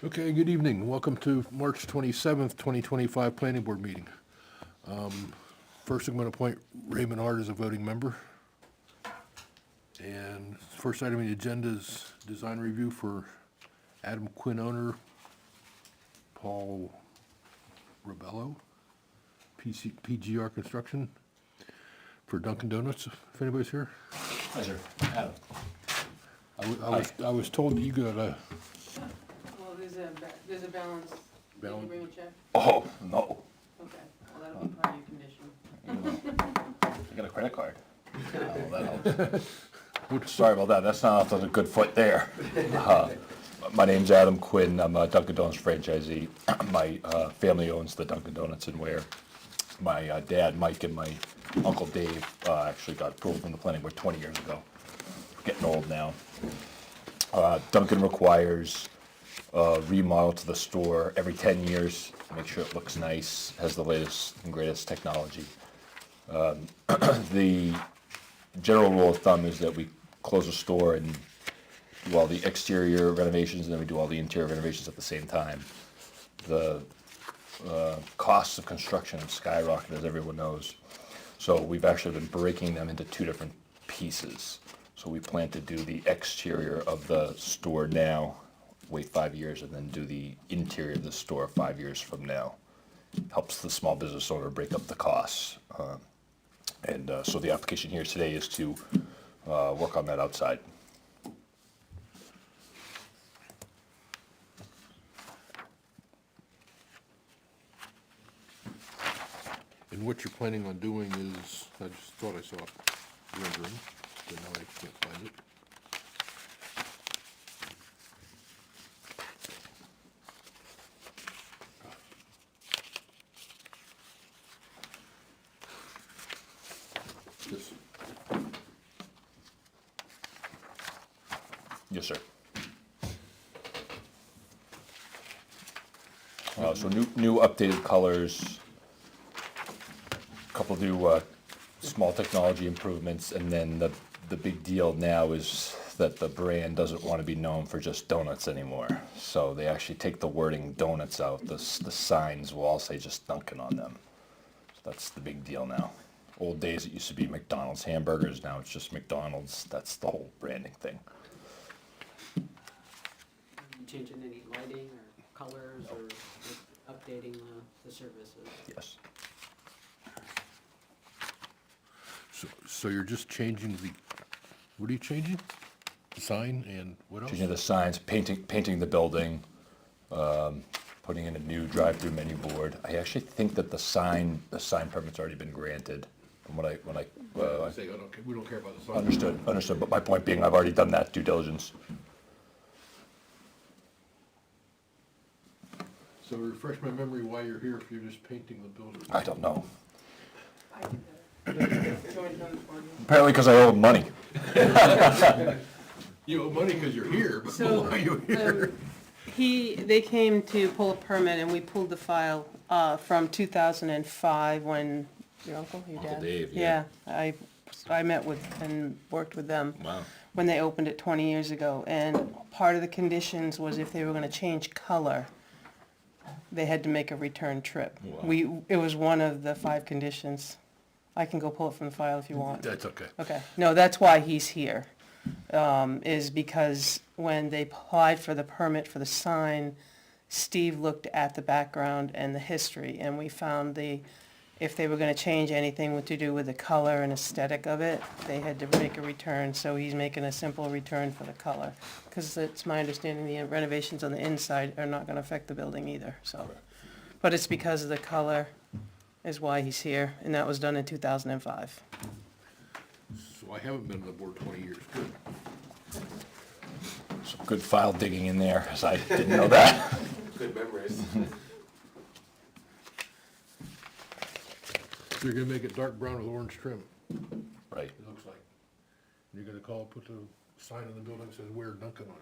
Okay, good evening. Welcome to March 27th, 2025 Planning Board meeting. First, I'm going to appoint Raymond Hart as a voting member. And first item on the agenda is design review for Adam Quinn owner, Paul Rebello, PGR Construction, for Dunkin' Donuts, if anybody's here. Pleasure, Adam. I was told that you got a, Well, there's a balance. Did you Balance. bring a check? Oh, no. Okay, well, that'll be part of your condition. I got a credit card. Oh, that helps. Sorry about that, that's not off on a good foot there. My name's Adam Quinn, I'm a Dunkin' Donuts franchisee. My family owns the Dunkin' Donuts in Ware. My dad, Mike, and my uncle Dave actually got approval from the planning board 20 years ago. Getting old now. Dunkin' requires a remodel to the store every 10 years, make sure it looks nice, has the latest and greatest technology. The general rule of thumb is that we close a store and do all the exterior renovations, and then we do all the interior renovations at the same time. The costs of construction have skyrocketed, as everyone knows. So we've actually been breaking them into two different pieces. So we plan to do the exterior of the store now, wait 5 years, and then do the interior of the store 5 years from now. Helps the small business owner break up the costs. So the application here today is to work on that outside. and what you're planning on doing is, I just thought I saw a rendering, but now I can't find it. This. Yes, sir. So new updated colors, a couple new small technology improvements, and then the big deal now is that the brand doesn't want to be known for just donuts anymore. So they actually take the wording donuts out. The signs will all say just Dunkin' on them. So that's the big deal now. Old days it used to be McDonald's hamburgers, now it's just McDonald's. That's the whole branding thing. You changing any lighting or colors or updating the services? Yes. So you're just changing the, what are you changing? The sign and what else? Changing the signs, painting the building, putting in a new drive-through menu board. I actually think that the sign permit's already been granted. From when I I say, we don't care about the sign. understood. But my point being, I've already done that due diligence. So refresh my memory why you're here if you're just painting the building. I don't know. I did that. Joined on the board. Apparently, because I owe money. You owe money because you're here, but So, why are you here? They came to pull a permit and we pulled the file from 2005 when your uncle, your Uncle dad? Dave, yeah. I met with and worked with them. Wow. When they opened it 20 years ago. And part of the conditions was if they were gonna change color, they had to make a return trip. Wow. It was one of the 5 conditions. I can go pull it from the file if you want. That's okay. Okay, no, that's why he's here, is because when they applied for the permit for the sign, Steve looked at the background and the history, and we found if they were gonna change anything to do with the color and aesthetic of it, they had to make a return, so he's making a simple return for the color. Because it's my understanding the renovations on the inside are not gonna affect the building either, so. But it's because of the color is why he's here, and that was done in 2005. So I haven't been on the board 20 years, good. Some good file digging in there, as I didn't know that. Good memories. So you're gonna make it dark brown with orange trim, Right. it looks like. And you're gonna put the sign on the building that says Ware Dunkin' on it.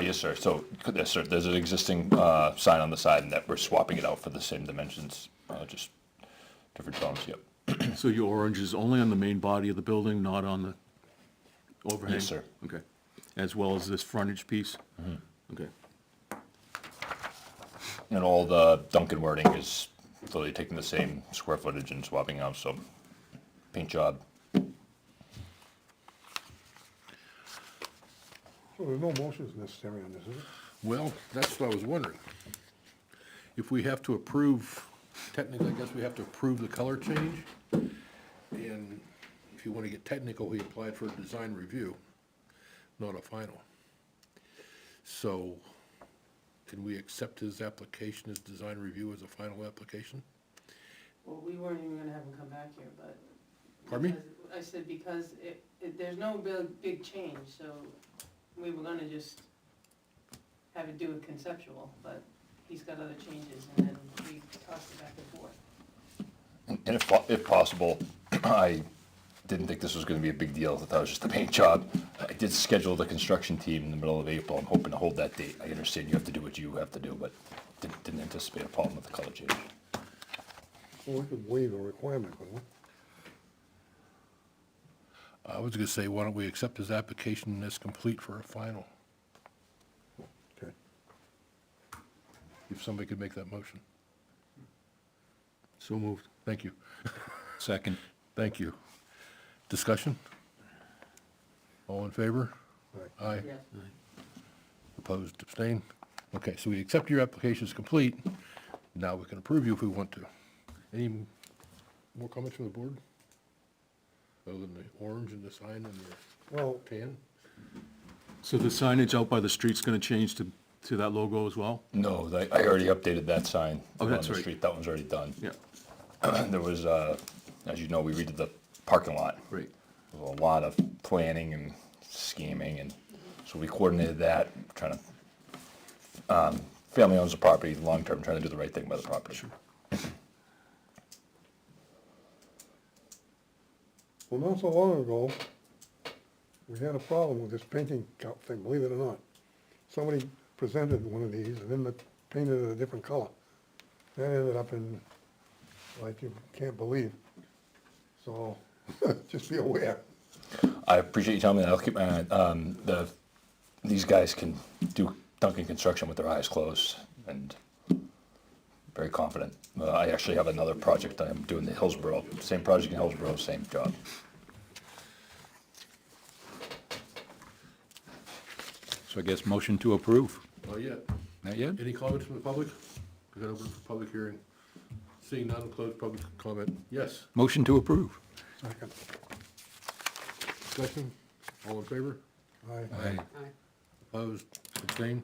Yes, sir. So, yes, sir. There's an existing sign on the side, and that we're swapping it out for the same dimensions, just different tones. Yep. So your orange is only on the main body of the building, not on the overhang? Yes, sir. Okay. as well as this frontage piece? Okay. And all the Duncan wording is literally taking the same square footage and swapping out, so paint job. So there's no motions necessary on this, is it? Well, that's what I was wondering. If we have to approve, technically, I guess we have to approve the color change. And if you want to get technical, he applied for a design review, not a final. So can we accept his application, his design review as a final application? Well, we weren't even gonna have him come back here, but. Pardon me? because- I said because there's no big change, so we were gonna just have it do a conceptual, but he's got other changes, and then we tossed it back and forth. And if possible, I didn't think this was gonna be a big deal, I thought it was just a paint job. I did schedule the construction team in the middle of April, I'm hoping to hold that date. I understand you have to do what you have to do, but didn't anticipate a problem with the color change. Well, we could waive a requirement, couldn't we? I was gonna say, why don't we accept his application as complete for a final, Okay. if somebody could make that motion. So moved. Thank you. Second. Thank you. Discussion? All in favor? Right. Aye. Yes. Opposed, abstained? Okay, so we accept your application as complete. Now we can approve you if we want to. Any more comments from the board? Other than the orange and the sign and the Well, tan? So the signage out by the street's gonna change to that logo as well? No, I already updated that sign. Oh, on that's the right. street. That one's already done. Yeah, There was, as you know, we redid the parking lot. great. There was a lot of planning and scheming, and so we coordinated that, trying to, family owns the property, long-term, trying to do the right thing by the property. well, not so long ago, we had a problem with this painting thing, believe it or not. Somebody presented one of these and then they painted it a different color. That ended up in, like, you can't believe. So, just be aware. I appreciate you telling me that. I'll keep my eye, these guys can do Duncan construction with their eyes closed, and very confident. I actually have another project I'm doing in Hillsborough, same project in Hillsborough, same job. So I guess motion to approve. Not yet. Not yet? Any comments from the public? We got open for public hearing. Seeing none, close public comment. Yes, Motion to approve. Second. discussion? All in favor? Aye. Opposed? Abstained?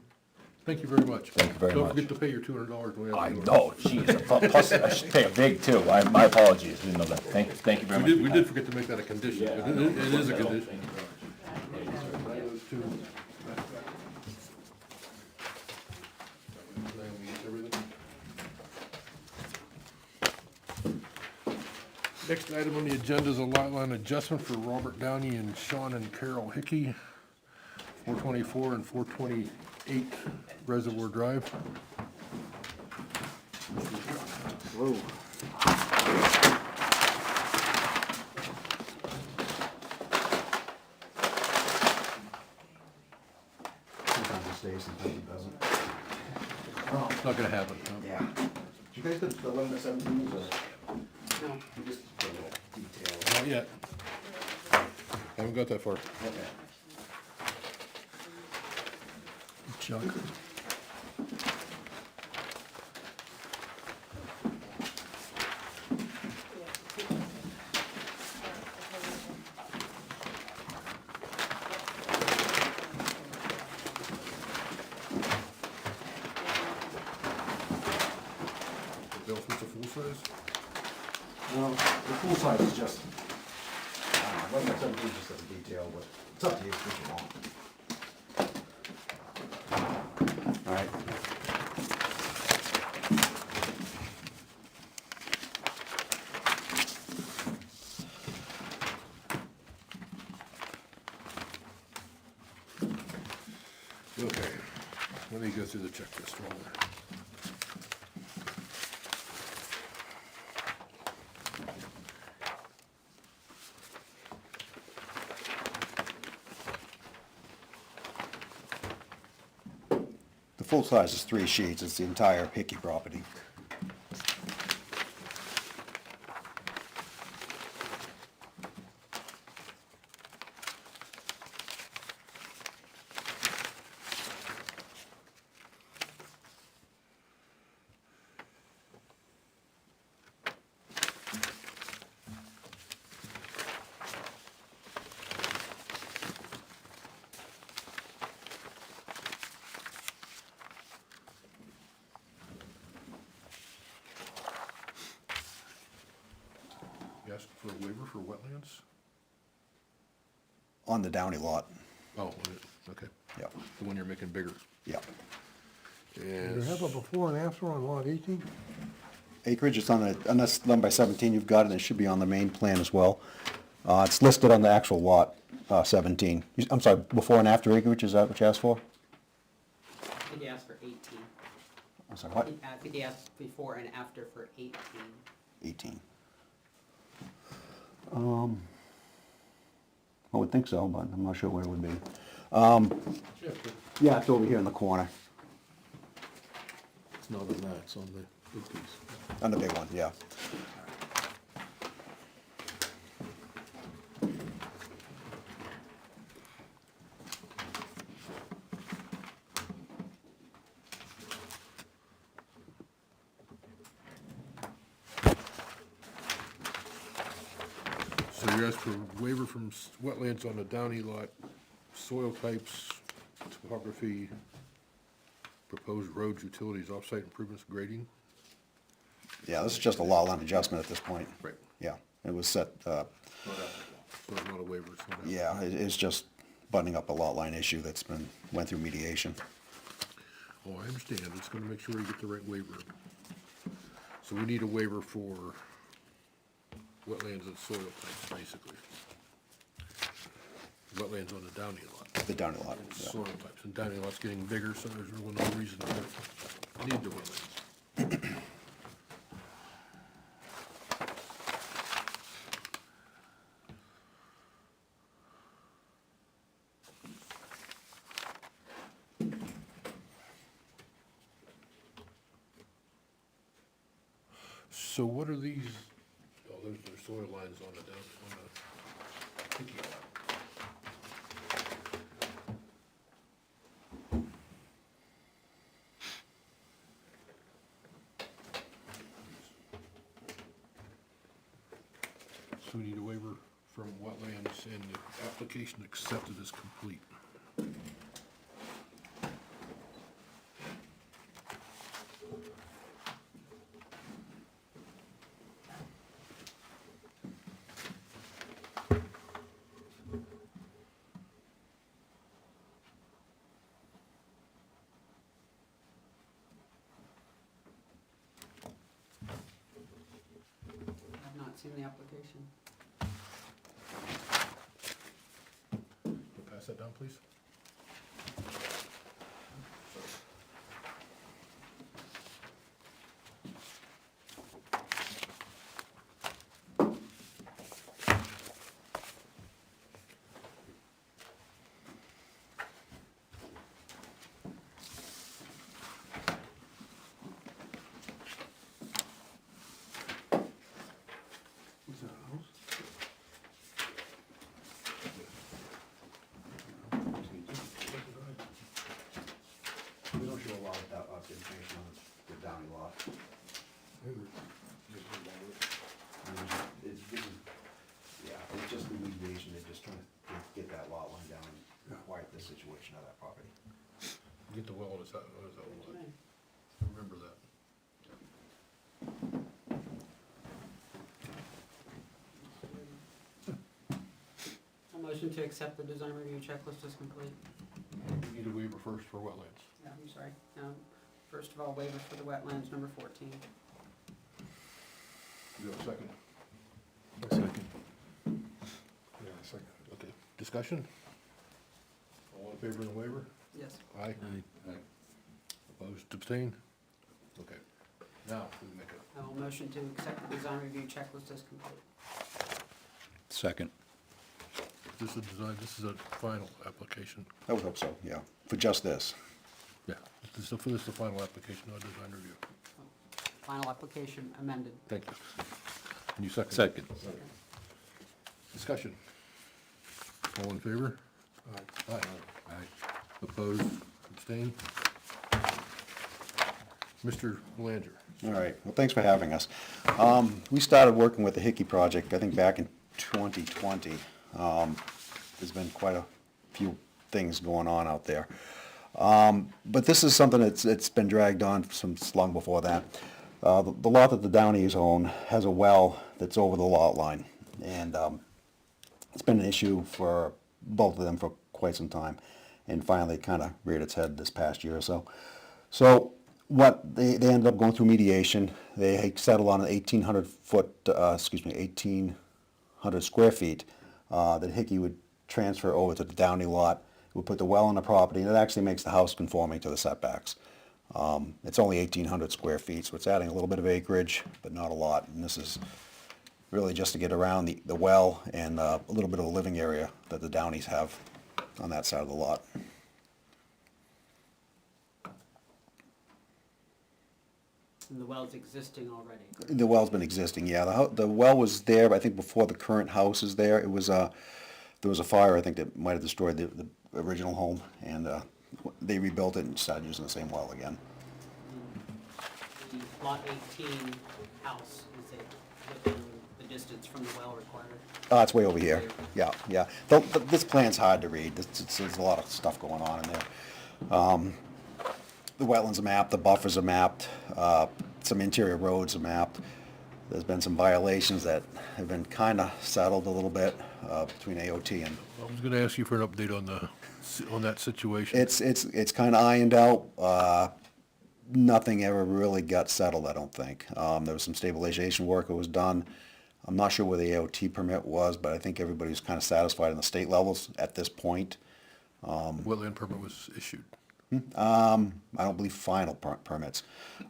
Thank you very much. Thank you very Don't much. forget to pay your $200 when we have. I to do it. know, jeez, plus I should pay a big too. My apologies, didn't know that. Thank you very much. We did forget to make that a condition. It is a condition. Next item on the agenda is a lot line adjustment for Robert Downey and Sean and Carol Hickey, 424 and 428 Reservoir Drive. Sometimes it stays, sometimes it doesn't. It's not gonna happen. no. Yeah. Did you guys get the limit of 17 or? No. Just a little detail. Not yet. Haven't got that far. Okay. Chuck. Bill, what's the full size? Well, the full size is just, limit of 17 is just a detail, but it's up to you if you want. All right. Okay, let me go through the checklist while we're. full size is 3 sheets, it's the entire Hickey property. You asked for a waiver for wetlands? On the Downey lot, Oh, okay. yeah, The one you're making bigger. yeah. Do you have a before and after on lot 18? Acreage, it's on the, unless 11 by 17 you've got it, it should be on the main plan as well. It's listed on the actual lot, 17. I'm sorry, before and after acreage, is that what you asked for? I think he asked for 18. I'm sorry, what? I think he asked before and after for 18. 18. I would think so, but I'm not sure where it would be. Yeah, it's over here in the corner, It's not on that, it's on the big piece. on the big one, yeah. So you asked for waiver from wetlands on the Downey lot, soil types, topography, proposed roads, utilities, off-site improvements, grading? Yeah, this is just a lot line adjustment at this point. Right. Yeah, it was set, So it's not a waiver, it's not a- yeah, it's just buttoning up a lot line issue that's went through mediation. Oh, I understand, it's gonna make sure you get the right waiver. So we need a waiver for wetlands and soil types, basically. Wetlands on the Downey lot, The Downey lot, and yeah. soil types, and Downey lot's getting bigger, so there's really no reason to need the wetlands. So what are these, oh, those are soil lines on the Hickey lot. So we need a waiver from wetlands and the application accepted is complete. I've not seen the application. Pass that down, please. Is that a house? We don't show a lot of that information on the Downey lot. It's just the mediation, they're just trying to get that lot line down and quiet the situation of that property. Get the well, is that lot? Okay. Remember that. A motion to accept the design review checklist is complete. We need a waiver first for wetlands. Yeah, I'm sorry. First of all, waivers for the wetlands, number 14. You have a second? Second. Yeah, second. Okay. Discussion? All in favor of the waiver? Yes. Aye. Aye. Opposed, abstain? Okay. Now, we make a, I will motion to accept the design review checklist as complete. Second. this is a design, this is a final application. I would hope so, yeah, for just this. Yeah, this is the final application, no design review. Final application amended. Thank you. And you second? Second. Discussion. All in favor? Aye. Aye. Opposed, abstained? Mr. Belanger. All right, well, thanks for having us. We started working with the Hickey project, I think, back in 2020. There's been quite a few things going on out there. But this is something it's been dragged on since long before that. The lot that the Downeys own has a well that's over the lot line. And it's been an issue for both of them for quite some time. And finally, it kind of reared its head this past year or so. So what they ended up going through mediation. They settled on an 1,800 square feet that Hickey would transfer over to the Downey lot. It would put the well on the property, and it actually makes the house conforming to the setbacks. It's only 1,800 square feet, so it's adding a little bit of acreage, but not a lot. And this is really just to get around the well and a little bit of a living area that the Downeys have on that side of the lot. And the well's existing already. The well's been existing, yeah. The well was there, I think, before the current house is there. It was, there was a fire, I think, that might have destroyed the original home, and they rebuilt it and started using the same well again. The lot 18 house, is it within the distance from the well required? It's way over here, yeah, yeah. This plan's hard to read. There's a lot of stuff going on in there. The wetlands are mapped, the buffers are mapped, some interior roads are mapped. There's been some violations that have been kind of settled a little bit between AOT and. I was gonna ask you for an update on that situation. It's kind of ironed out. Nothing ever really got settled, I don't think. There was some stabilization work that was done. I'm not sure where the AOT permit was, but I think everybody was kind of satisfied on the state levels at this point. Wetland permit was issued. I don't believe final permits.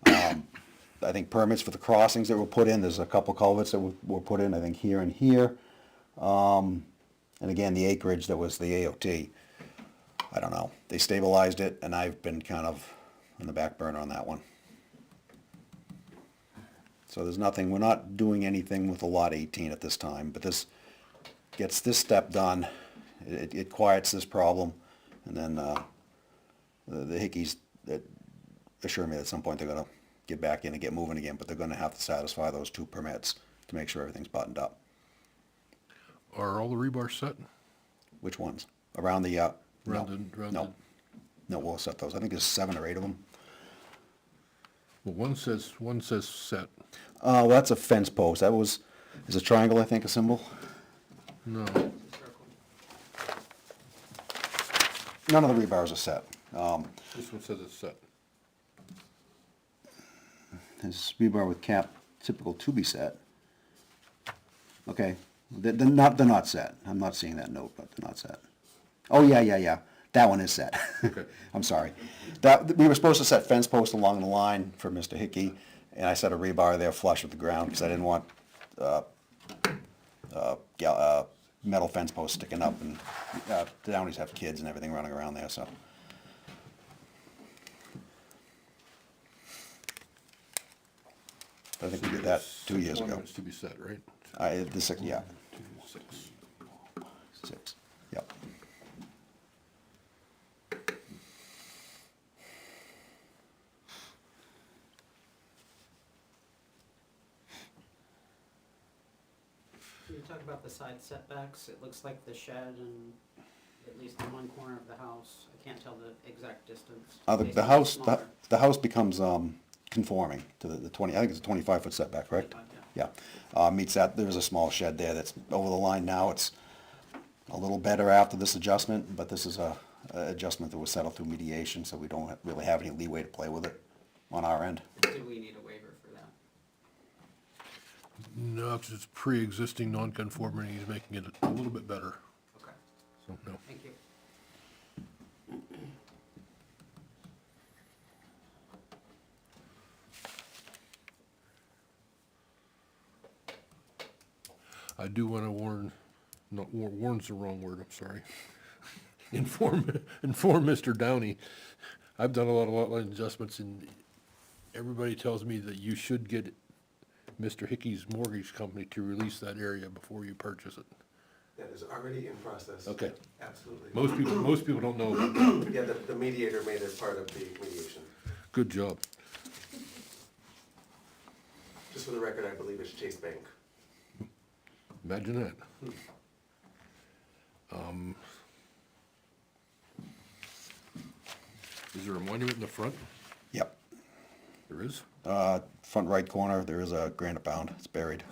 I think permits for the crossings that were put in, there's a couple culverts that were put in, I think here and here. And again, the acreage that was the AOT, I don't know. They stabilized it, and I've been kind of on the back burner on that one. So there's nothing, we're not doing anything with the lot 18 at this time, but this gets this step done. It quiets this problem, and then the Hickeys that assure me that at some point they're gonna get back in and get moving again, but they're gonna have to satisfy those two permits to make sure everything's buttoned up. Are all the rebars set? Which ones? Around the, Around no, the- no, we'll set those. I think there's 7 or 8 of them. Well, one says set. Well, that's a fence post. Is a triangle, I think, a symbol? No, Circle. None of the rebars are set. this one says it's set. There's rebar with cap typical to be set. Okay, they're not set. I'm not seeing that note, but they're not set. Oh, yeah. That one is set. Okay. I'm sorry. We were supposed to set fence posts along the line for Mr. Hickey, and I set a rebar there flush with the ground because I didn't want metal fence posts sticking up, and the Downeys have kids and everything running around there, so. I think we did that 2 years ago. It's to be set, right? Yeah, 2, 6. 6, yep. Can you talk about the side setbacks? It looks like the shed and at least in one corner of the house, I can't tell the exact distance. The Basically house, smaller. the house becomes conforming to the 20, I think it's a 25-foot setback, correct? 25, Yeah, meets that. There's a small shed there that's over the line now. It's a little better after this adjustment, but this is a adjustment that was settled through mediation, so we don't really have any leeway to play with it on our end. Do we need a waiver for that? No, 'cause it's pre-existing non-conformity, he's making it a little bit better, Okay, so no. thank you. I do want to warn's the wrong word, I'm sorry. Inform Mr. Downey. I've done a lot line adjustments, and everybody tells me that you should get Mr. Hickey's mortgage company to release that area before you purchase it. That is already in process. Okay. Absolutely. Most people don't know about that. Yeah, the mediator made it part of the mediation. Good job. Just for the record, I believe it's Chase Bank. Imagine that. Is there a monument in the front? Yep. There is? Front right corner, there is a granite bound, it's buried.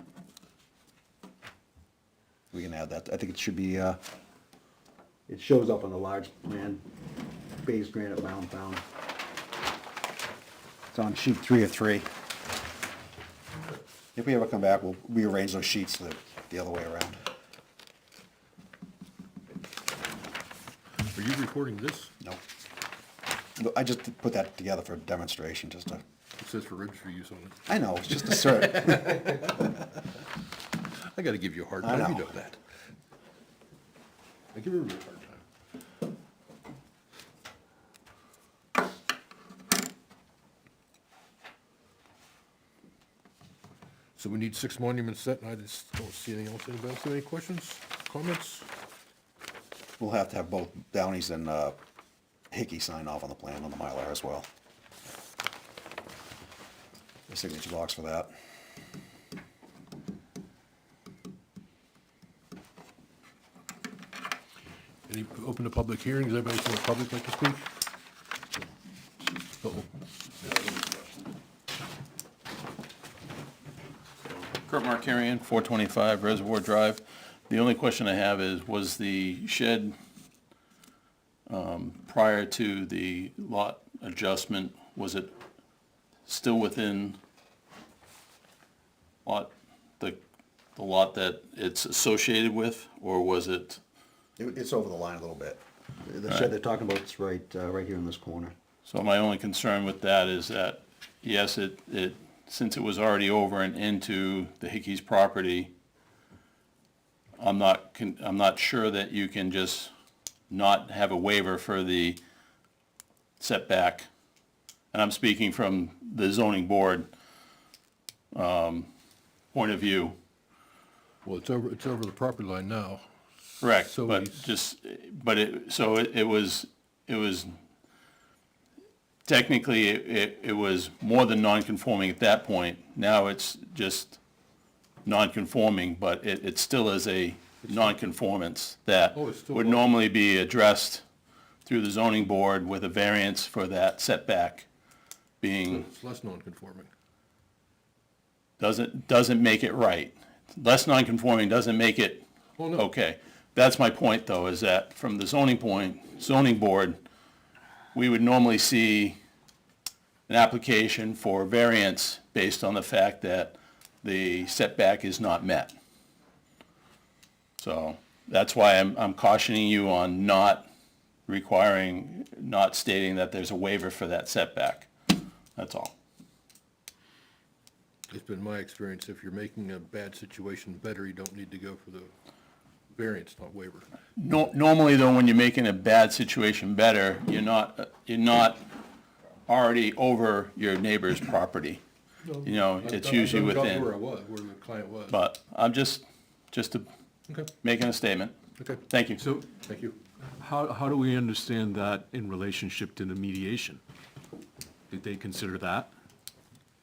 We can add that, I think it should be, it shows up on the large plan, base granite mound found. It's on sheet 3 of 3. If we ever come back, we'll rearrange those sheets the other way around. Are you recording this? No. No, I just put that together for demonstration, just to, It says for registry use on it. I know, it's just a cert. I gotta give you a hard I time, you know. know that. I give everybody a hard time. So we need 6 monuments set, and I just don't see anything else. Anybody else have any questions, comments? We'll have to have both Downey's and Hickey sign off on the plan on the Mylar as well. The signature blocks for that. Any, open to public hearings, anybody from the public like to speak? Uh-oh. Kurt Markarian, 425 Reservoir Drive. The only question I have is, was the shed prior to the lot adjustment, was it still within the lot that it's associated with, or was it? It's over the line a little bit. The shed they're talking about is right here in this corner. So my only concern with that is that, yes, since it was already over and into the Hickey's property, I'm not sure that you can just not have a waiver for the setback. And I'm speaking from the zoning board, point of view. Well, it's over the property line now. Correct, So but it was technically, it was more than non-conforming at that point. Now it's just non-conforming, but it still is a non-conformance that Oh, it's still would non- normally be addressed through the zoning board with a variance for that setback being, It's less non-conforming. doesn't make it right. Less non-conforming doesn't make it Oh, no. okay. That's my point, though, is that from the zoning board, we would normally see an application for variance based on the fact that the setback is not met. So that's why I'm cautioning you on not stating that there's a waiver for that setback. That's all. It's been my experience, if you're making a bad situation better, you don't need to go for the variance, not waiver. Normally, though, when you're making a bad situation better, you're not already over your neighbor's property. You know, it's usually Where I within, was, where the client was. but I'm just Okay, making a statement. okay, Thank you. So thank you. how do we understand that in relationship to the mediation? Did they consider that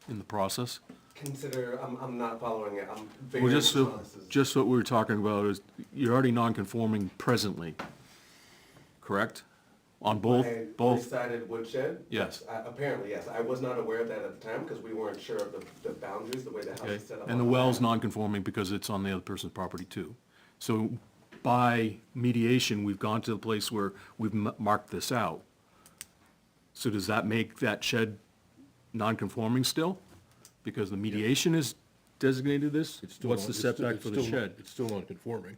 in the process? Consider, I'm not following it, I'm very. Well, just what we were talking about is, you're already non-conforming presently, correct? On both? Decided woodshed? Yes. Apparently, yes. I was not aware of that at the time because we weren't sure of the boundaries, the way the house Okay, is set up. and the on well's plan. non-conforming because it's on the other person's property too. So by mediation, we've gone to the place where we've marked this out. So does that make that shed non-conforming still? Because the mediation is designated this? It's still What's non- the it's still- setback it's for the still- shed? It's still non-conforming.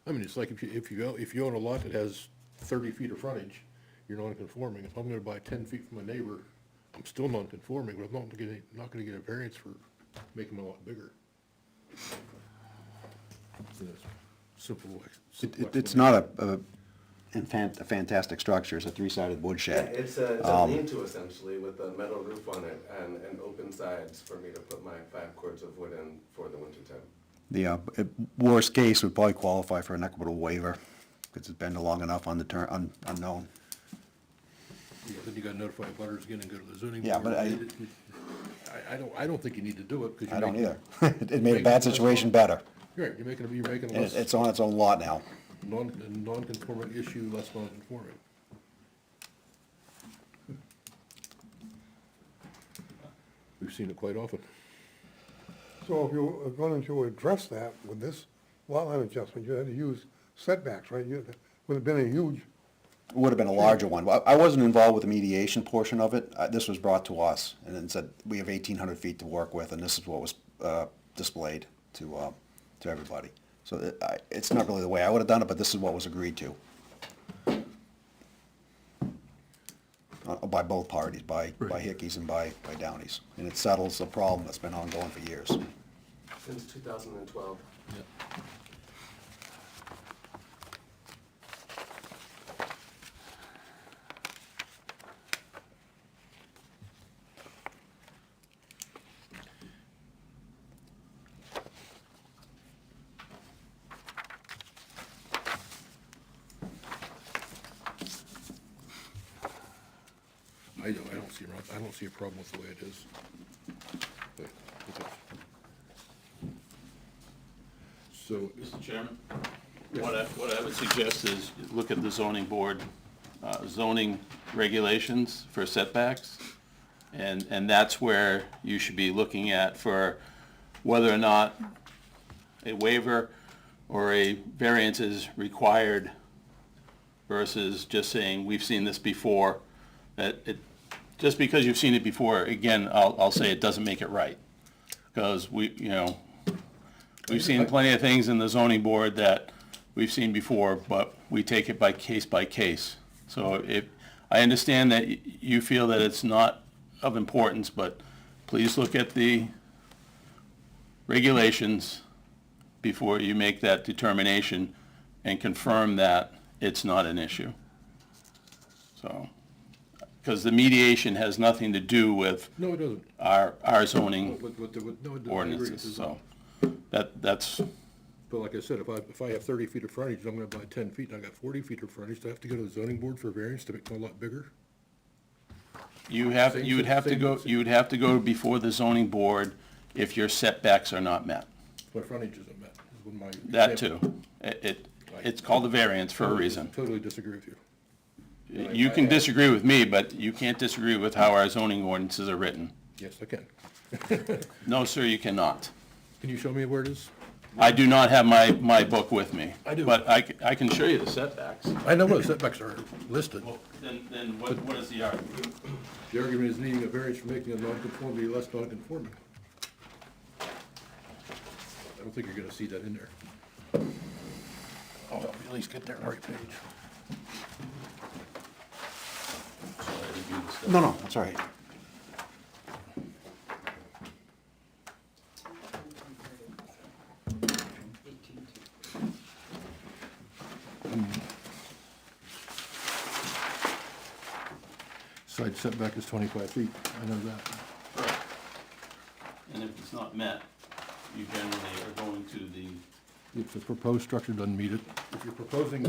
I mean, it's like if you own a lot that has 30 feet of frontage, you're non-conforming. If I'm gonna buy 10 feet from a neighbor, I'm still non-conforming, but I'm not gonna get a variance for making them a lot bigger. You know, simple It's explanation. not a fantastic structure. It's a three-sided wood Yeah, shed. it's a lean-to essentially with a metal roof on it and open sides for me to put my 5 cords of wood in for the winter time. The worst case would probably qualify for an equitable waiver, because it's been long enough unknown. Yeah, then you gotta notify butters again and go to the zoning. Yeah, board. but I don't think you need to do it, because I you're don't making. either. It made a bad situation better. Right, you're making it And less, it's on its own lot now. non-conforming issue, less non-conforming. We've seen it quite often. So if you are going to address that with this lot line adjustment, you had to use setbacks, right? Would have been a huge, It would have been a larger one. I wasn't involved with the mediation portion of it. This was brought to us, and then said, we have 1,800 feet to work with, and this is what was displayed to everybody. So it's not really the way I would have done it, but this is what was agreed to. By both parties, by Hickey's and by Downey's. And it settles a problem that's been ongoing for years. Since 2012. I don't see a problem with the way it is. But, okay. So, Mr. Chairman, what I would suggest is look at the zoning board, zoning regulations for setbacks. And that's where you should be looking at for whether or not a waiver or a variance is required versus just saying, we've seen this before. Just because you've seen it before, again, I'll say it doesn't make it right. Because we've seen plenty of things in the zoning board that we've seen before, but we take it by case. So I understand that you feel that it's not of importance, but please look at the regulations before you make that determination and confirm that it's not an issue. So, because the mediation has nothing to do with no, it doesn't. our zoning No, it doesn't. I agree. ordinances, It so doesn't. that's, But like I said, if I have 30 feet of frontage, and I'm gonna buy 10 feet, and I got 40 feet of frontage, do I have to go to the zoning board for a variance to make it a lot bigger? you would have to go before the zoning board if your setbacks are not met. My frontage isn't met, is what my. That example. too. It's called a variance for a reason. Totally disagree with you. You can disagree with me, but you can't disagree with how our zoning ordinances are written. Yes, I can. No, sir, you cannot. Can you show me where it is? I do not have my book with me. I do. But I can show you the setbacks. I know what the setbacks are listed. Well, then what is the argument? The argument is needing a variance for making a nonconformity less nonconforming. I don't think you're gonna see that in there. Oh, at least get that right page. No, that's all right. Side setback is 25 feet, I know that. And if it's not met, you generally are going to the, If the proposed structure doesn't meet it, if you're proposing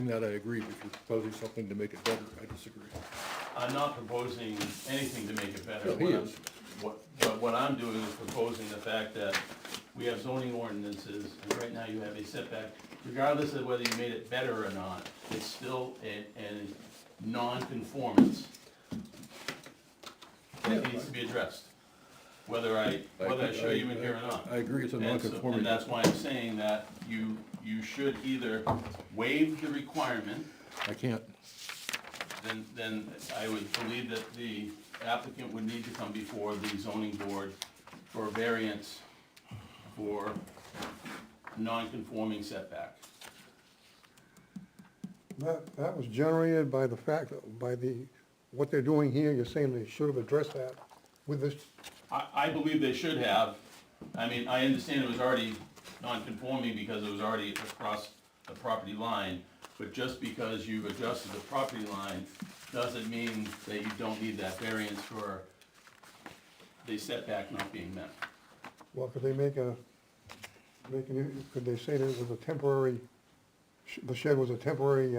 that, I agree. If you're proposing something to make it better, I disagree. I'm not proposing anything to make it better. No, he is. But what I'm doing is proposing the fact that we have zoning ordinances, and right now you have a setback. Regardless of whether you made it better or not, it's still a non-conformance that needs to be addressed, whether I show you in here or not. I agree, it's a And so- nonconformity. And that's why I'm saying that you should either waive the requirement, I can't. then I would believe that the applicant would need to come before the zoning board for a variance for non-conforming setback. that was generated by the fact, what they're doing here, you're saying they should have addressed that with this. I believe they should have. I mean, I understand it was already non-conforming because it was already across the property line, but just because you've adjusted the property line doesn't mean that you don't need that variance for the setback not being met. Well, could they could they say that it was a temporary, the shed was a temporary,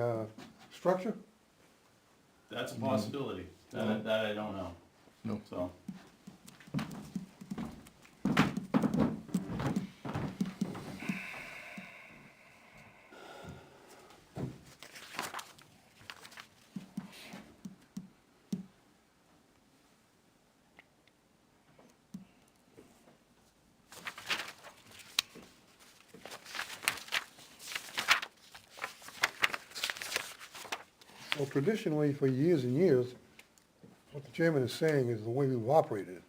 structure? That's a possibility, that I don't know. No. So, Well, traditionally, for years and years, what the chairman is saying is the way we've operated.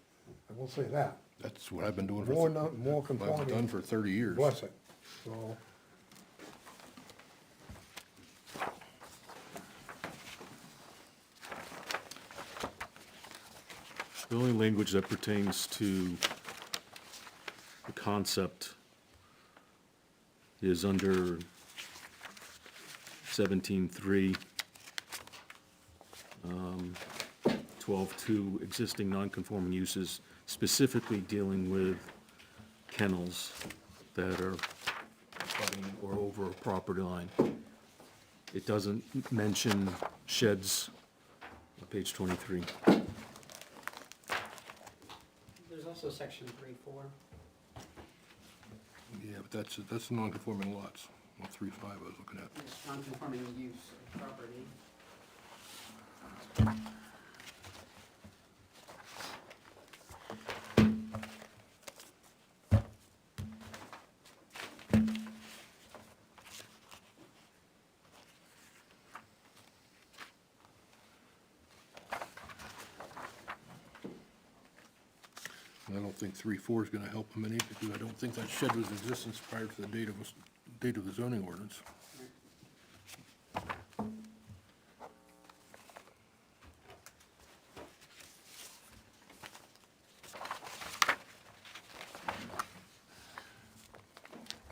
I will say that. That's what I've been doing for. More I've done conformity, for 30 years. bless it. So, The only language that pertains to the concept is under 17.3, 12.2, existing non-conforming uses, specifically dealing with kennels that are abutting or over a property line. It doesn't mention sheds on page 23. There's also section 3.4. Yeah, but that's non-conforming lots, well, 3.5 I was looking at. It's non-conforming use of property. And I don't think 3.4 is gonna help them any, because I don't think that shed was in existence prior to the date of the zoning ordinance.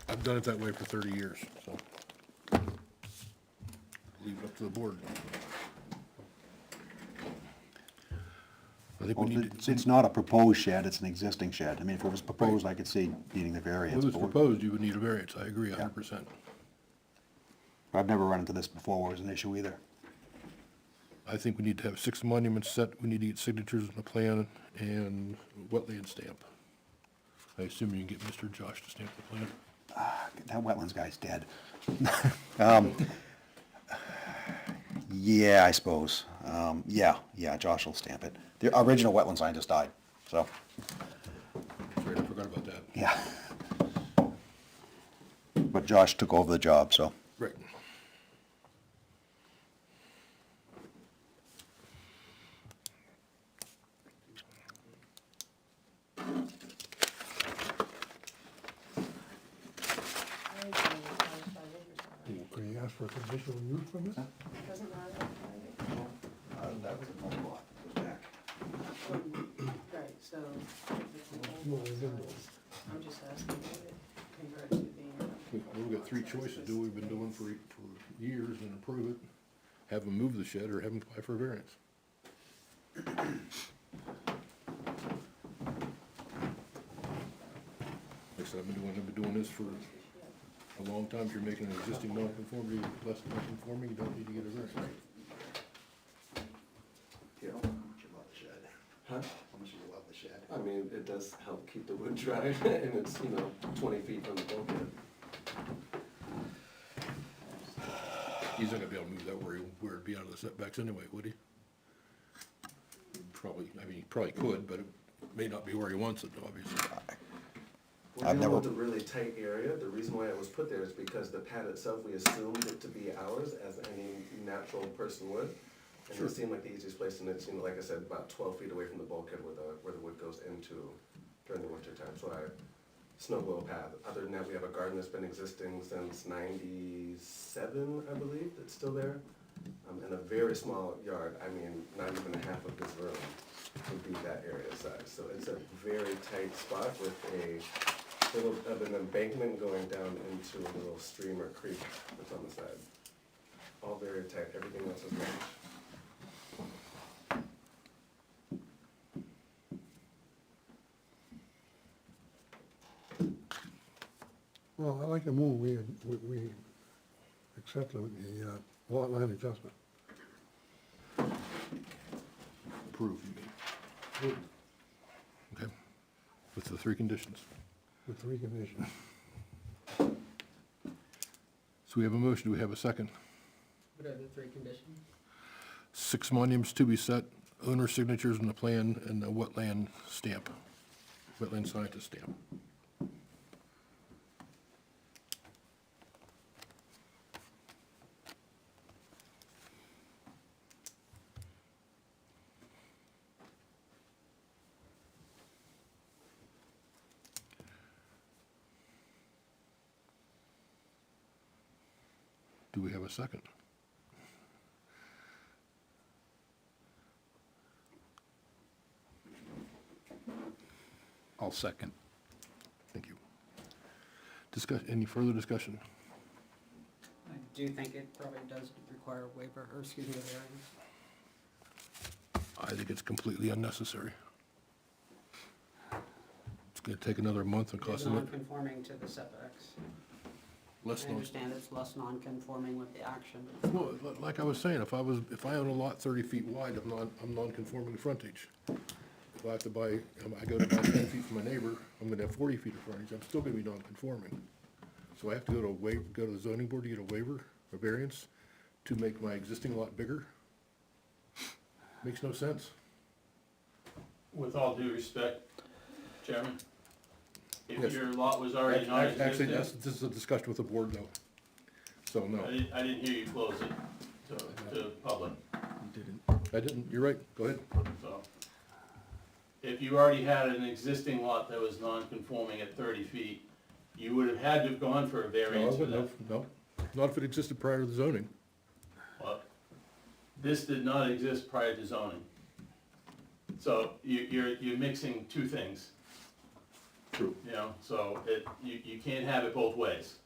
I've done it that way for 30 years, so. Leave it up to the board. I think we Well, need to. it's not a proposed shed, it's an existing shed. I mean, if it was proposed, I could see needing the If it variance. was but we- proposed, you would need a variance, I agree 100%. I've never run into this before where it was an issue either. I think we need to have 6 monuments set, we need to get signatures on the plan and wetland stamp. I assume you can get Mr. Josh to stamp the plan. That wetlands guy's dead. Yeah, I suppose. Yeah, Josh will stamp it. The original wetland sign just died, so, That's right, I forgot about that. yeah. But Josh took over the job, so. Right. could he ask for a conditional use permit? Right, so. No, they didn't. I'm just asking if it convert to being. We've got 3 choices, do what we've been doing for years and approve it, have them move the shed, or have them apply for a variance. Like I said, I've been doing this for a long time. If you're making an existing non-conformity less non-conforming, you don't need to get a variance. Yeah. How much you love the shed? Huh? How much you love the shed? I mean, it does help keep the wood dry, and it's, 20 feet from the bulkhead. He's not gonna be able to move that where it'd be out of the setbacks anyway, would he? Probably, I mean, he probably could, but it may not be where he wants it, obviously. We're I've dealing never- with a really tight area. The reason why it was put there is because the pad itself, we assumed it to be ours, as any natural person would. And it seemed like the easiest place, and it seemed, like I said, about 12 feet away from the bulkhead where the wood goes into during the winter time. So snow blow pad. Other than that, we have a garden that's been existing since 97, I believe, that's still there. And a very small yard. I mean, not even half of this room would be that area size. So it's a very tight spot with a of an embankment going down into a little stream or creek that's on the side. All very tight, everything else is range. Well, I like to move, we accept the lot line adjustment. Approve, you mean? Okay, with the three conditions. With three conditions. So we have a motion, do we have a second? What are the three conditions? 6 monuments to be set, owner signatures on the plan, and a wetland stamp, wetland scientist stamp. Do we have a second? I'll second. Thank you. Discuss, any further discussion? I do think it probably does require a waiver, or excuse me, a variance. I think it's completely unnecessary. It's gonna take another month and It's cost them non-conforming to the setbacks. less I than. understand it's less non-conforming with the action. Well, like I was saying, if I own a lot 30 feet wide, I'm non-conforming frontage. If I have to buy, I go to buy 10 feet from my neighbor, I'm gonna have 40 feet of frontage, I'm still gonna be non-conforming. So I have to go to the zoning board to get a waiver, a variance, to make my existing lot bigger? Makes no sense. With all due respect, Chairman, Yes. if your lot was already Actually, non-existent, this is a discussion with the board though. So no, I didn't hear you close it to public, I didn't, you're right, go ahead. so. If you already had an existing lot that was non-conforming at 30 feet, you would have had to have gone for a No, I variance for wouldn't that. have, no, not if it existed prior to the zoning. Well, this did not exist prior to zoning. So you're mixing two things. True. You know, so you can't have it both ways.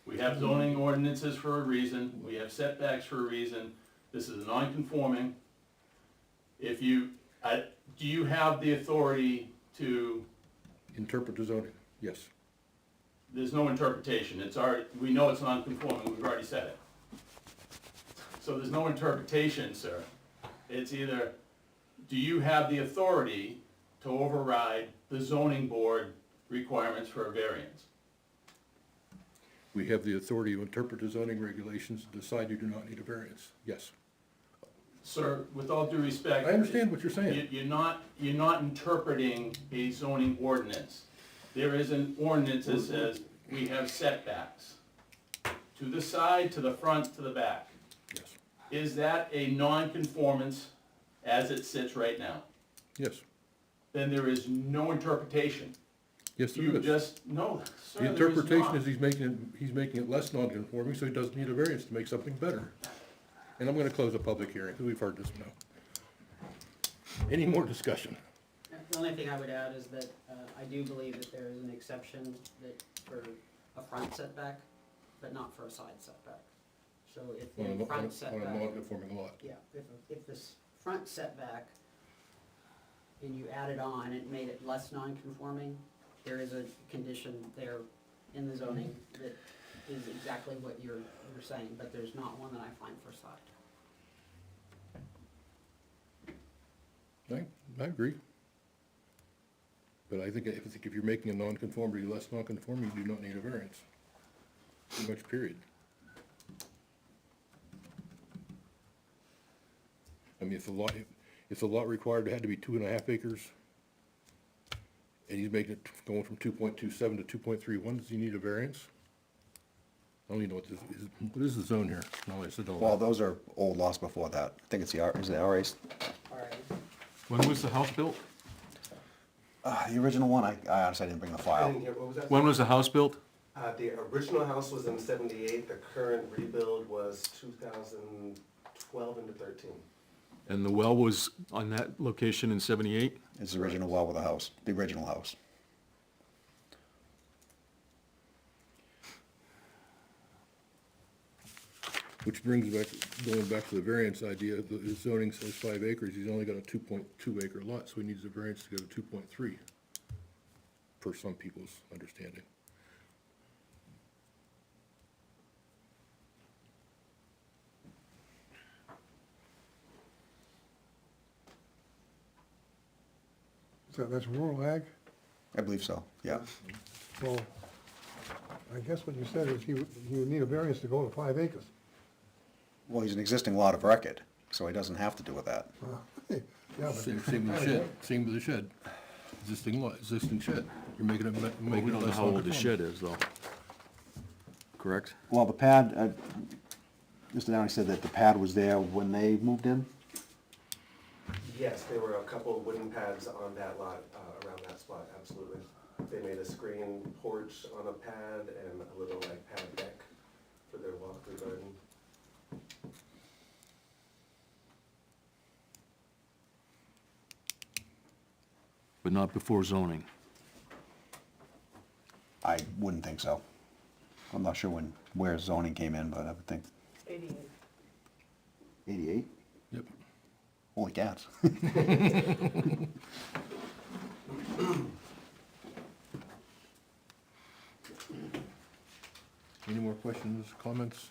We have zoning ordinances for a reason, we have setbacks for a reason, this is non-conforming. If you, do you have the authority to, Interpret the zoning, yes. there's no interpretation, it's already, we know it's non-conforming, we've already said it. So there's no interpretation, sir. It's either, do you have the authority to override the zoning board requirements for a variance? We have the authority to interpret the zoning regulations and decide you do not need a variance, yes. Sir, with all due respect. I understand what you're saying. You're not interpreting a zoning ordinance. There is an ordinance that says we have setbacks to the side, to the front, to the back. Yes, Is that a non-conformance as it sits right now? yes, Then there is no interpretation. yes, there You is. just, no, sir, The there is interpretation not. is he's making it less non-conforming, so he doesn't need a variance to make something better. And I'm gonna close the public hearing, we've heard this now. Any more discussion? The only thing I would add is that I do believe that there is an exception that for a front setback, but not for a side setback. So if On the a front setback. non-conforming lot. Yeah, if this front setback, and you added on, it made it less non-conforming, there is a condition there in the zoning that is exactly what you're saying, but there's not one that I find for side. I agree. But I think if you're making a non-conformity less non-conforming, you do not need a variance. Pretty much, period. I mean, if the lot required had to be 2.5 acres, and he's making it, going from 2.27 to 2.31, does he need a variance? I don't even know what this is, what is the zone here? No, I said, Well, those are old lots before that. I think it's the is it RA? All right. When was the house built? The original one, I honestly didn't bring the I file. didn't hear, what was that? When was the house built? The original house was in '78, the current rebuild was 2012 into 13. And the well was on that location in 78? It's the original well with the house, the original house. Which brings back, going back to the variance idea, the zoning says 5 acres, he's only got a 2.2 acre lot, so he needs a variance to go to 2.3, per some people's understanding. So that's rural ag? I believe so, yeah. Well, I guess what you said is you need a variance to go to 5 acres. Well, he's an existing lot of record, so he doesn't have to do with that. Yeah, but. Same with the shed, same with the shed, existing lot, existing shed, you're making it, Well, making we it don't know less how old the non-conforming. shed is, though. Correct? Well, the pad, Mr. Downey said that the pad was there when they moved in? Yes, there were a couple of wooden pads on that lot, around that spot, absolutely. They made a screen porch on a pad and a little like pad deck for their walk-through garden. But not before zoning. I wouldn't think so. I'm not sure where zoning came in, but I would think 88. 88? Yep. Holy cats. Any more questions, comments?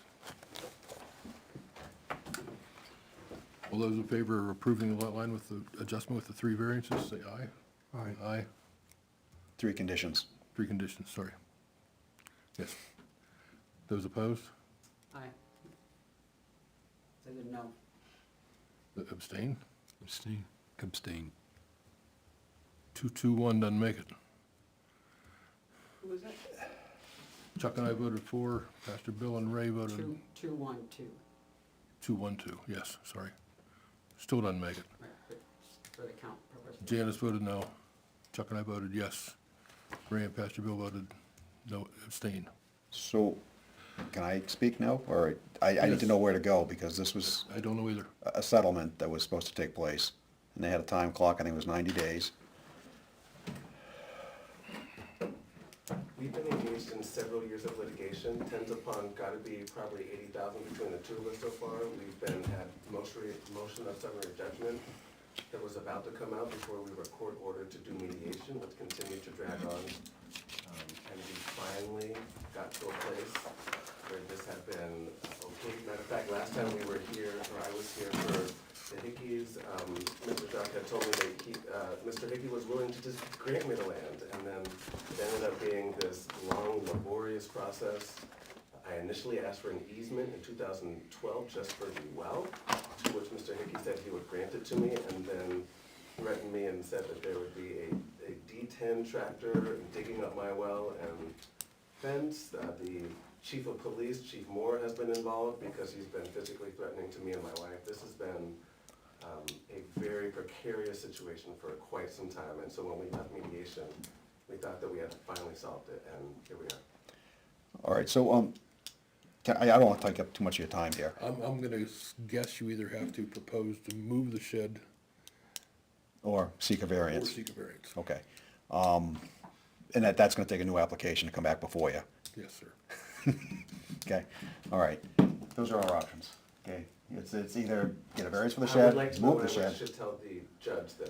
All those in favor of approving the lot line with the adjustment with the 3 variances, say aye. Aye. Aye. 3 conditions. 3 conditions, sorry. Yes. Those opposed? Aye. Say good no. Abstain? Abstain. Abstain. 2-2-1 doesn't make it. Who was it? Chuck and I voted for, Pastor Bill and Ray voted 2-1-2. 2-1-2, yes, sorry. Still doesn't make it. Right, but for the count purposes. Janice voted no. Chuck and I voted yes. Ray and Pastor Bill voted no, abstain. So, can I speak now, or I need Yes. to know where to go, because this was I don't know either. a settlement that was supposed to take place, and they had a time clock, I think it was 90 days. We've been engaged in several years of litigation, tens upon, gotta be probably 80,000 between the two of us so far. We've been, had motion of summary judgment that was about to come out before we were court ordered to do mediation, which continued to drag on. And we finally got to a place where this had been okay. Matter of fact, last time we were here, or I was here for the Hickeys, Mr. Jock had told me that Mr. Hickey was willing to just grant me the land, and then it ended up being this long, laborious process. I initially asked for an easement in 2012 just for the well, to which Mr. Hickey said he would grant it to me, and then threatened me and said that there would be a D10 tractor digging up my well and fence. The chief of police, Chief Moore, has been involved because he's been physically threatening to me and my wife. This has been a very precarious situation for quite some time, and so when we left mediation, we thought that we had finally solved it, and here we are. All right, so, I don't want to take up too much of your time here. I'm gonna guess you either have to propose to move the shed Or seek a or variance. seek a variance. Okay. And that's gonna take a new application to come back before you. Yes, sir. Okay, all right. Those are our options, okay? It's either get a variance for the I would shed, like to know move what the I shed. should tell the judge then,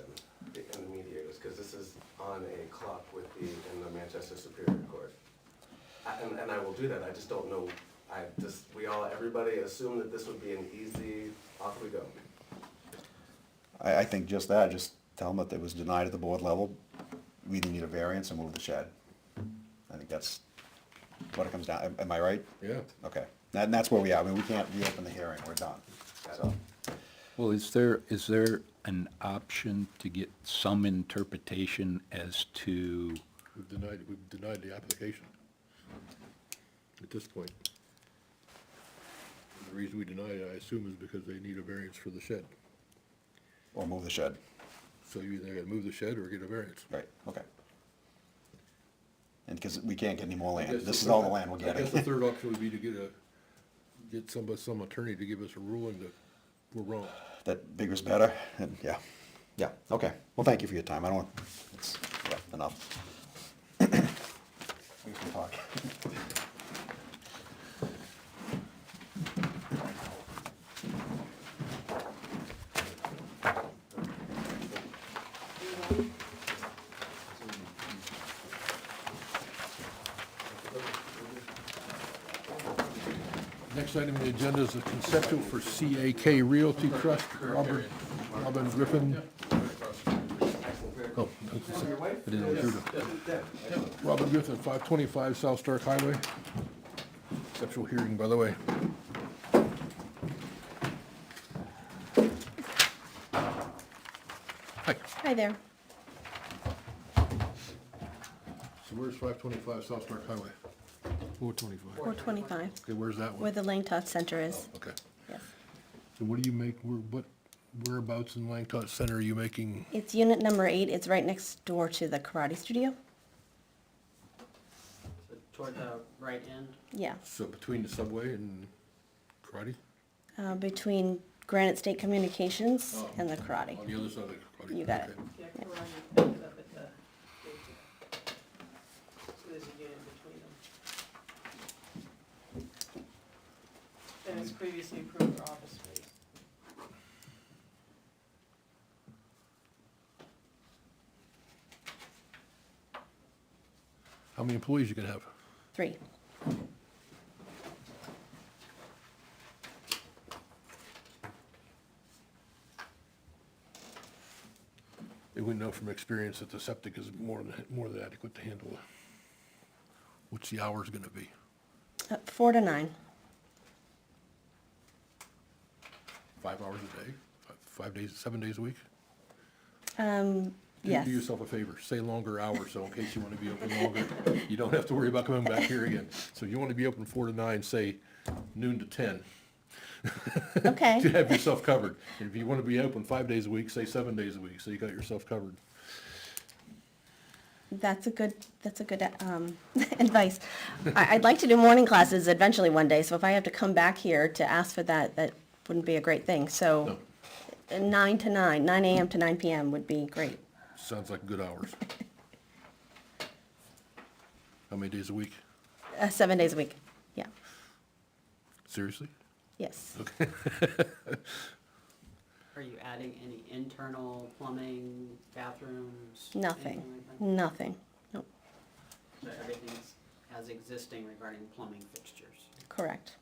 and the mediators, because this is on a clock with in the Manchester Superior Court. And I will do that, I just don't know, everybody assumed that this would be an easy, off we go. I think just that, just tell them that it was denied at the board level. We either need a variance or move the shed. I think that's what it comes down, am I right? Yeah. Okay, and that's where we are. I mean, we can't reopen the hearing, we're done, so. Well, is there an option to get some interpretation as to, We've denied the application at this point. The reason we denied it, I assume, is because they need a variance for the shed. Or move the shed, So you either gotta move the shed or get a variance. right, okay. And because we can't get any more I land, guess this the is all third- the land we're I guess the getting. third option would be to get some attorney to give us a ruling that we're wrong. That bigger's better, and, yeah, okay. Well, thank you for your time, I don't want, it's, yeah, enough. We can talk. Next item on the agenda is a conceptual for CAK Realty Trust, Robin Griffin. Oh, I didn't know what you were doing. Robin Griffin, 525 South Stark Highway. Conceptual hearing, by the way. Hi, Hi there. so where's 525 South Stark Highway? 425. 425, Okay, where's that where one? the Lang Tot Center is. Okay. Yes. So what do you make, whereabouts in Langtot Center are you making? It's unit number 8. It's right next door to the karate studio. So toward the right end, Yeah, So between the subway and karate? between Granite State Communications Oh. and the karate. On the other side of the karate? You got it. Okay. Yeah, karate picked it up at the daycare. So there's a unit between them. And it's previously approved for office space. How many employees you gonna have? 3. They wouldn't know from experience that the septic is more than adequate to handle it. What's the hours gonna be? 4 to 9. 5 hours a day? 5 days, 7 days a week? Yes. Do yourself a favor, say longer hours, so in case you wanna be open longer, you don't have to worry about coming back here again. So if you wanna be open 4 to 9, say noon to 10, to Okay. have yourself covered. And if you wanna be open 5 days a week, say 7 days a week, so you got yourself covered. That's a good advice. I'd like to do morning classes eventually one day, so if I have to come back here to ask for that, that wouldn't be a great thing. So 9 to 9, 9 a.m. to 9 p.m. would be great. Sounds like good hours. How many days a week? 7 days a week. Yeah. Seriously? Yes. are you adding any internal plumbing, bathrooms? Nothing. anything like that? Nothing. No. So everything's as existing regarding plumbing fixtures? Correct.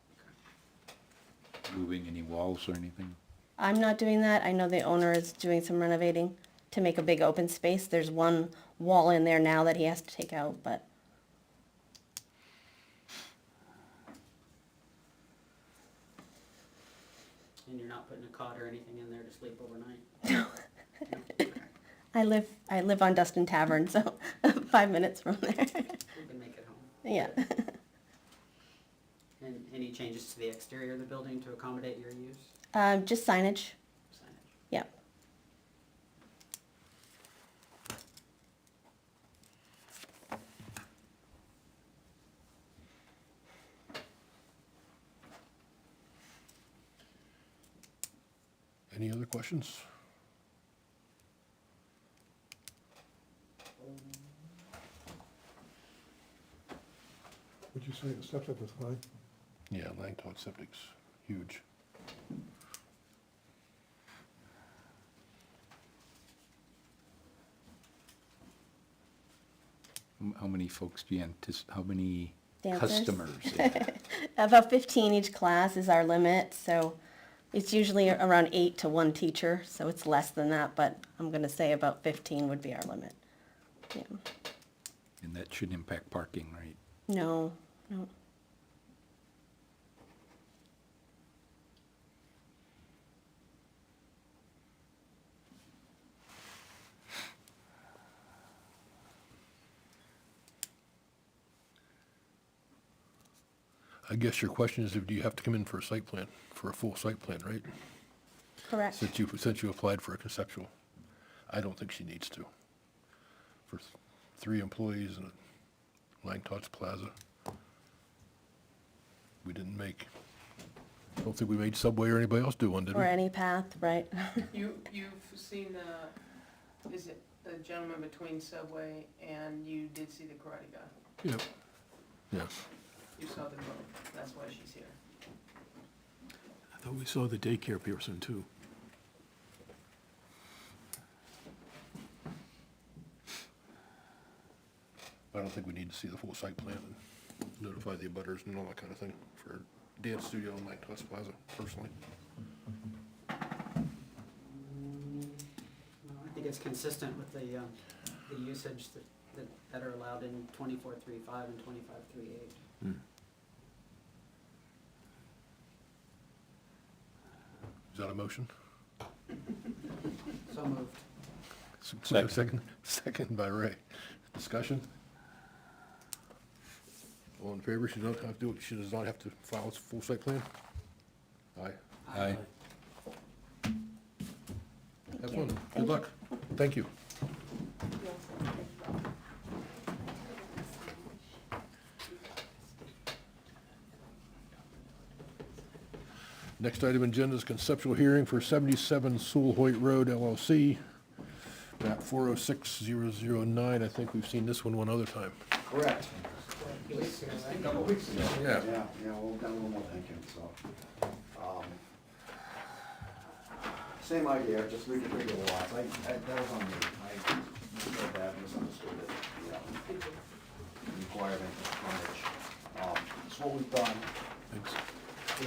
Moving any walls or anything? I'm not doing that. I know the owner is doing some renovating to make a big open space. There's one wall in there now that he has to take out, but And you're not putting a cot or anything in there to sleep overnight? I live on Dustin Tavern, so 5 minutes from there. You can make it home. Yeah. And any changes to the exterior of the building to accommodate your use? Just signage. Signage. Yep. Any other questions? Would you say the septic was fine? Yeah, Langtot Septic's huge. How many folks do you how many Dancers? customers? About 15 each class is our limit, so it's usually around 8 to 1 teacher, so it's less than that, but I'm gonna say about 15 would be our limit. Yeah. And that should impact parking, right? No, no. I guess your question is, do you have to come in for a site plan, for a full site plan, right? Correct. Since you applied for a conceptual. I don't think she needs to. For 3 employees in Langtot's Plaza. We didn't make, I don't think we made Subway or anybody else do one, did we? Or any path, right? You've seen is it the gentleman between Subway and you did see the karate guy? Yep. Yeah. You saw them both, that's why she's here. I thought we saw the daycare person too. I don't think we need to see the full site plan and notify the abutters and all that kind of thing for dance studio and Light West Plaza, personally. Well, I think it's consistent with the usage that are allowed in 2435 and 2538. Is that a motion? So moved. Second by Ray. Discussion? All in favor, she does not have to file a full site plan? Aye. Aye. Have fun. Good luck. Thank you. Next item on agenda is conceptual hearing for 77 Sewell Hoyt Road LLC, map 406009. I think we've seen this one other time. Correct. Yeah. Yeah, well, we've got a little more thinking, so. Same idea, just regular lots. That was on me. I said that, misunderstood it. Yeah. Requirement of frontage. So what we've done Thanks.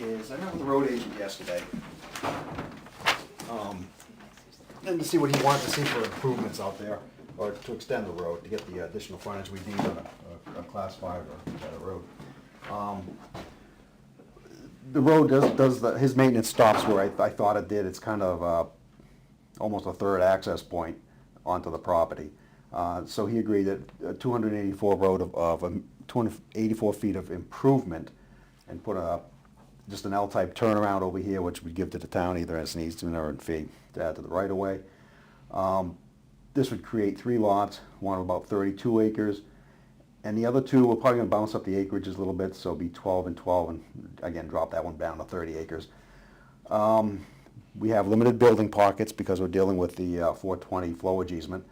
is, I met with the road agent yesterday. And to see what he wanted to see for improvements out there, or to extend the road, to get the additional frontage we need on a class 5 or better road. The road his maintenance stops where I thought it did. It's kind of almost a third access point onto the property. So he agreed that a 284 road of 284 feet of improvement, and put just an L-type turnaround over here, which we give to the town either as an easement or in fee to add to the right of way. This would create 3 lots, one of about 32 acres. And the other 2, we're probably gonna bounce up the acreages a little bit, so it'll be 12 and 12, and again, drop that one down to 30 acres. We have limited building pockets because we're dealing with the 420 flowage easement.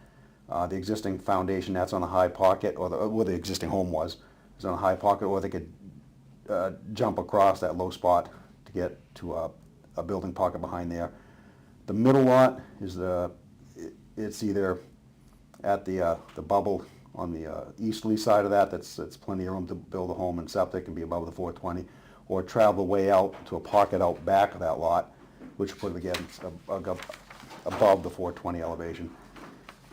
The existing foundation, that's on a high pocket, or where the existing home was, is on a high pocket, or they could jump across that low spot to get to a building pocket behind there. The middle lot is it's either at the bubble on the easterly side of that's plenty of room to build a home and septic and be above the 420, or travel way out to a pocket out back of that lot, which put it again above the 420 elevation.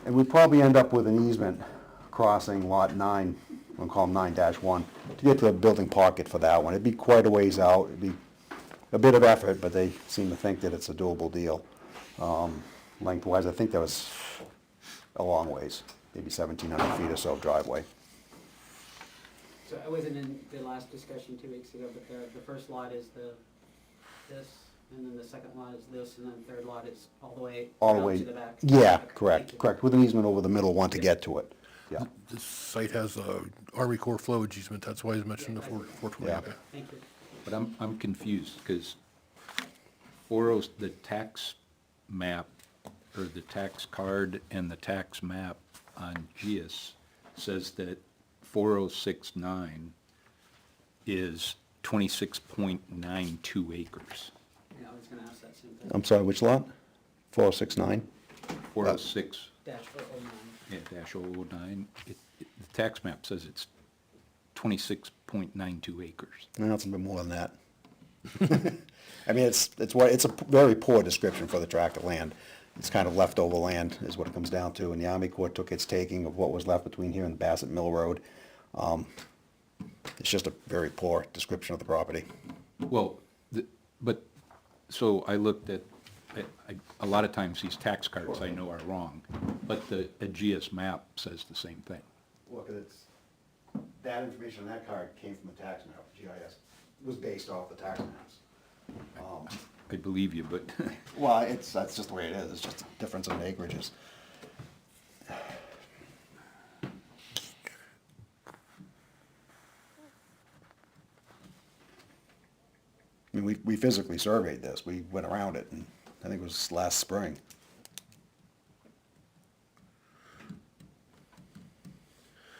And we'd probably end up with an easement crossing lot 9, we'll call them 9-1, to get to a building pocket for that one. It'd be quite a ways out. It'd be a bit of effort, but they seem to think that it's a doable deal. Lengthwise, I think that was a long ways, maybe 1,700 feet or so driveway. So I wasn't in the last discussion 2 weeks ago, but the first lot is this, and then the second lot is this, and then the third lot is all the way around to the back. Yeah, Okay, correct, thank you. correct, with an easement over the middle one to get to it. Yeah. This site has a Army Corps flowage easement, that's why he's mentioned the 420. Yeah. Okay. Thank you. But I'm confused, because the tax map, or the tax card and the tax map on GIS says that 4069 is 26.92 acres. Yeah, I was gonna ask that same thing. I'm sorry, which lot? 4069? 406 Dash 009. yeah, dash 009, the tax map says it's 26.92 acres. No, it's a bit more than that. I mean, it's a very poor description for the tract of land. It's kind of leftover land is what it comes down to, and the Army Corps took its taking of what was left between here and Bassett Mill Road. It's just a very poor description of the property. Well, so I looked at, a lot of times these tax cards I know are wrong, but a GIS map says the same thing. Look, that information on that card came from the tax map, GIS, was based off the tax maps. I believe you, but Well, that's just the way it is, it's just a difference in acreages. I mean, we physically surveyed this, we went around it, and I think it was last spring.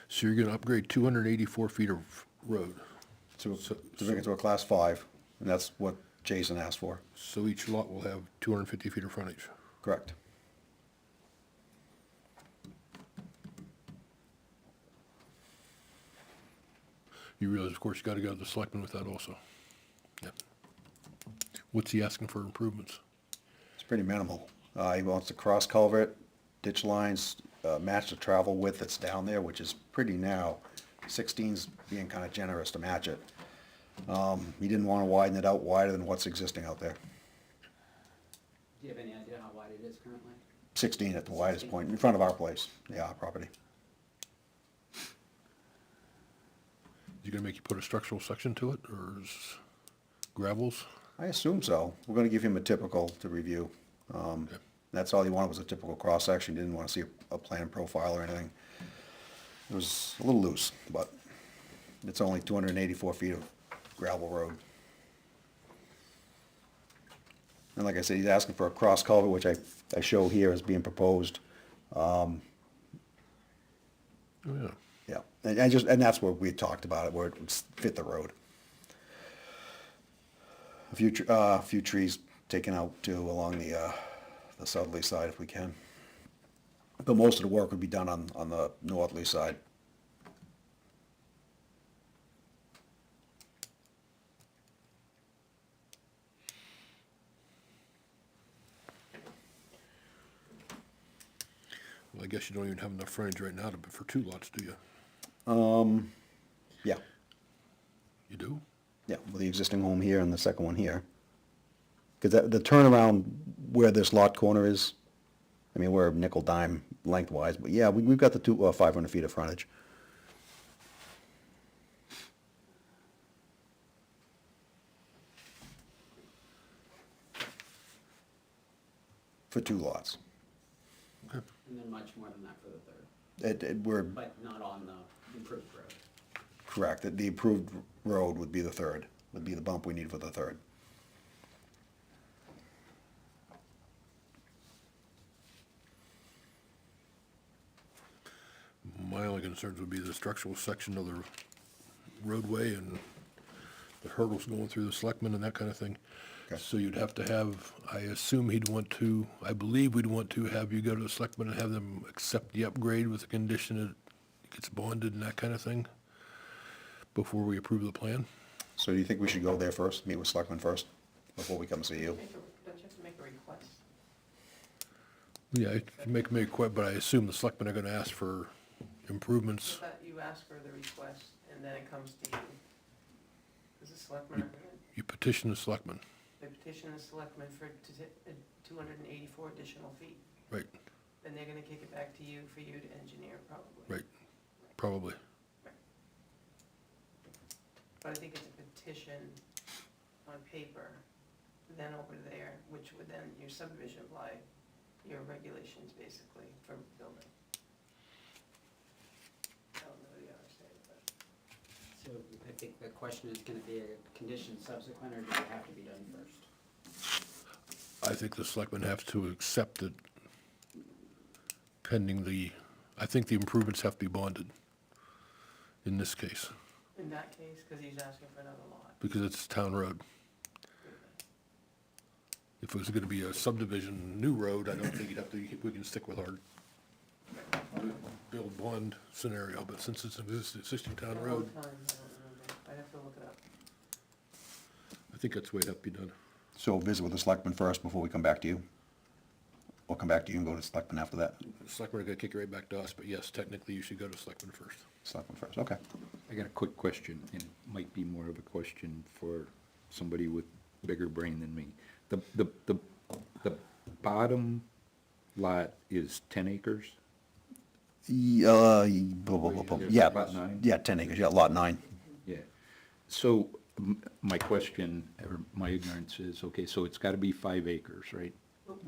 So you're gonna upgrade 284 feet of road. To bring it to a class 5, and that's what Jason asked for. So each lot will have 250 feet of frontage. Correct. You realize, of course, you gotta go to the selectmen with that also. Yep. What's he asking for improvements? It's pretty minimal. He wants the cross culvert, ditch lines, match the travel width that's down there, which is pretty narrow. 16's being kind of generous to match it. He didn't want to widen it out wider than what's existing out there. Do you have any idea how wide it is currently? 16 at the widest point, in front of our place, our property. Is he gonna make you put a structural section to it, or is gravels? I assume so. We're gonna give him a typical to review. That's all he wanted was a typical cross-section, didn't want to see a plan profile or anything. It was a little loose, but it's only 284 feet of gravel road. And like I said, he's asking for a cross culvert, which I show here as being proposed. Oh, yeah. Yeah, and that's where we had talked about it, where it would fit the road. A few trees taken out too along the southerly side if we can. But most of the work would be done on the northerly side. Well, I guess you don't even have enough frontage right now for 2 lots, do you? Yeah, You do? yeah, with the existing home here and the second one here. Because the turnaround where this lot corner is, I mean, we're nickel dime lengthwise, but yeah, we've got the 500 feet of frontage. For 2 lots. And then much more than that for the third, We're but not on the improved road. correct, that the approved road would be the third, would be the bump we need for the third. My only concerns would be the structural section of the roadway and the hurdles going through the selectmen and that kind of thing. Okay. So you'd have to have, I assume I believe we'd want to have you go to the selectmen and have them accept the upgrade with the condition that it gets bonded and that kind of thing before we approve the plan. So do you think we should go there first, meet with Selectmen first, before we come see you? Don't you have to make a request? Yeah, I make a request, but I assume the selectmen are gonna ask for improvements. But you ask for the request, and then it comes to you. Because the selectmen are gonna, You petition the selectmen, they petition the selectmen for 284 additional feet. right, Then they're gonna kick it back to you for you to engineer, probably. right, probably. But I think it's a petition on paper, then over there, which would then, your subdivision apply, your regulations basically for building. I don't know the other side, but. So I think the question is gonna be a condition subsequent, or does it have to be done first? I think the selectmen have to accept it pending I think the improvements have to be bonded in this case, In that case, because he's asking for another lot. because it's a town road. If it was gonna be a subdivision, new road, I don't think you'd have to, we can stick with our build bond scenario, but since it's an existing town road, I don't remember, I'd have to look it up. I think that's the way it'd have to be done. So visit with the Selectmen first before we come back to you? Or come back to you and go to Selectmen after that? The selectmen are gonna kick it right back to us, but yes, technically you should go to selectmen first. Selectmen first, okay. I got a quick question, and it might be more of a question for somebody with bigger brain than me. The bottom lot is 10 acres? Yeah, Lot 9? yeah, 10 acres, yeah, lot 9. Yeah. So my question, or my ignorance is, okay, so it's gotta be 5 acres, right?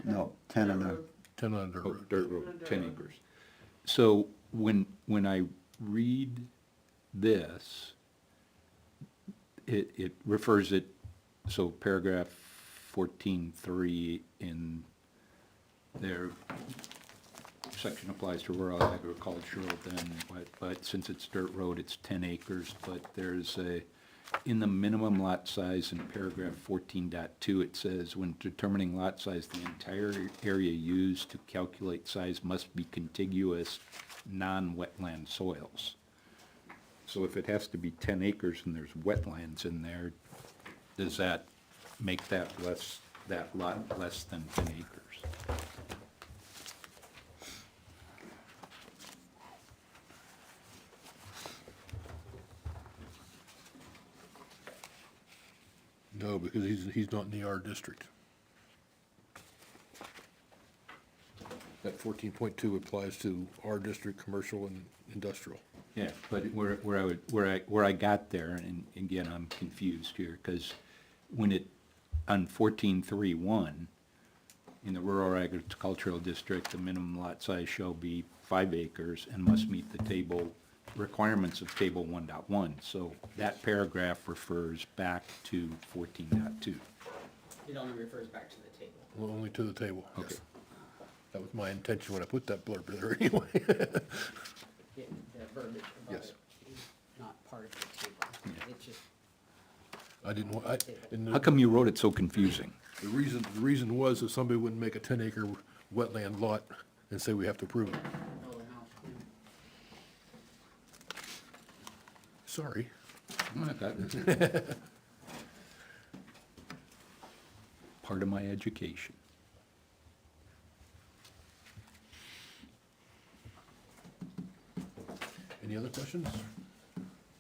No, 10 and a, Road. 10 on dirt Oh, road. dirt road, Dirt 10 road. acres. So when I read this, it refers it, so paragraph 14.3 in their section applies to rural agricultural then, but since it's dirt road, it's 10 acres, but there's in the minimum lot size in paragraph 14.2, it says, when determining lot size, the entire area used to calculate size must be contiguous non-wetland soils. So if it has to be 10 acres and there's wetlands in there, does that make that lot less than 10 acres? No, because he's not in the R district. That 14.2 applies to R district, commercial and industrial. Yeah, but where I got there, and again, I'm confused here, because when it, on 14.3.1, in the rural agricultural district, the minimum lot size shall be 5 acres and must meet the table, requirements of table 1.1. So that paragraph refers back to 14.2. It only refers back to the table. Well, only to the table. Okay. Yes. That was my intention when I put that blurb there anyway. The verbiage above Yes. it is not part of the table. It's just, I didn't, and How come you wrote it so confusing? the reason was that somebody wouldn't make a 10-acre wetland lot and say we have to approve it. oh, no. Sorry. Part of my education. Any other questions?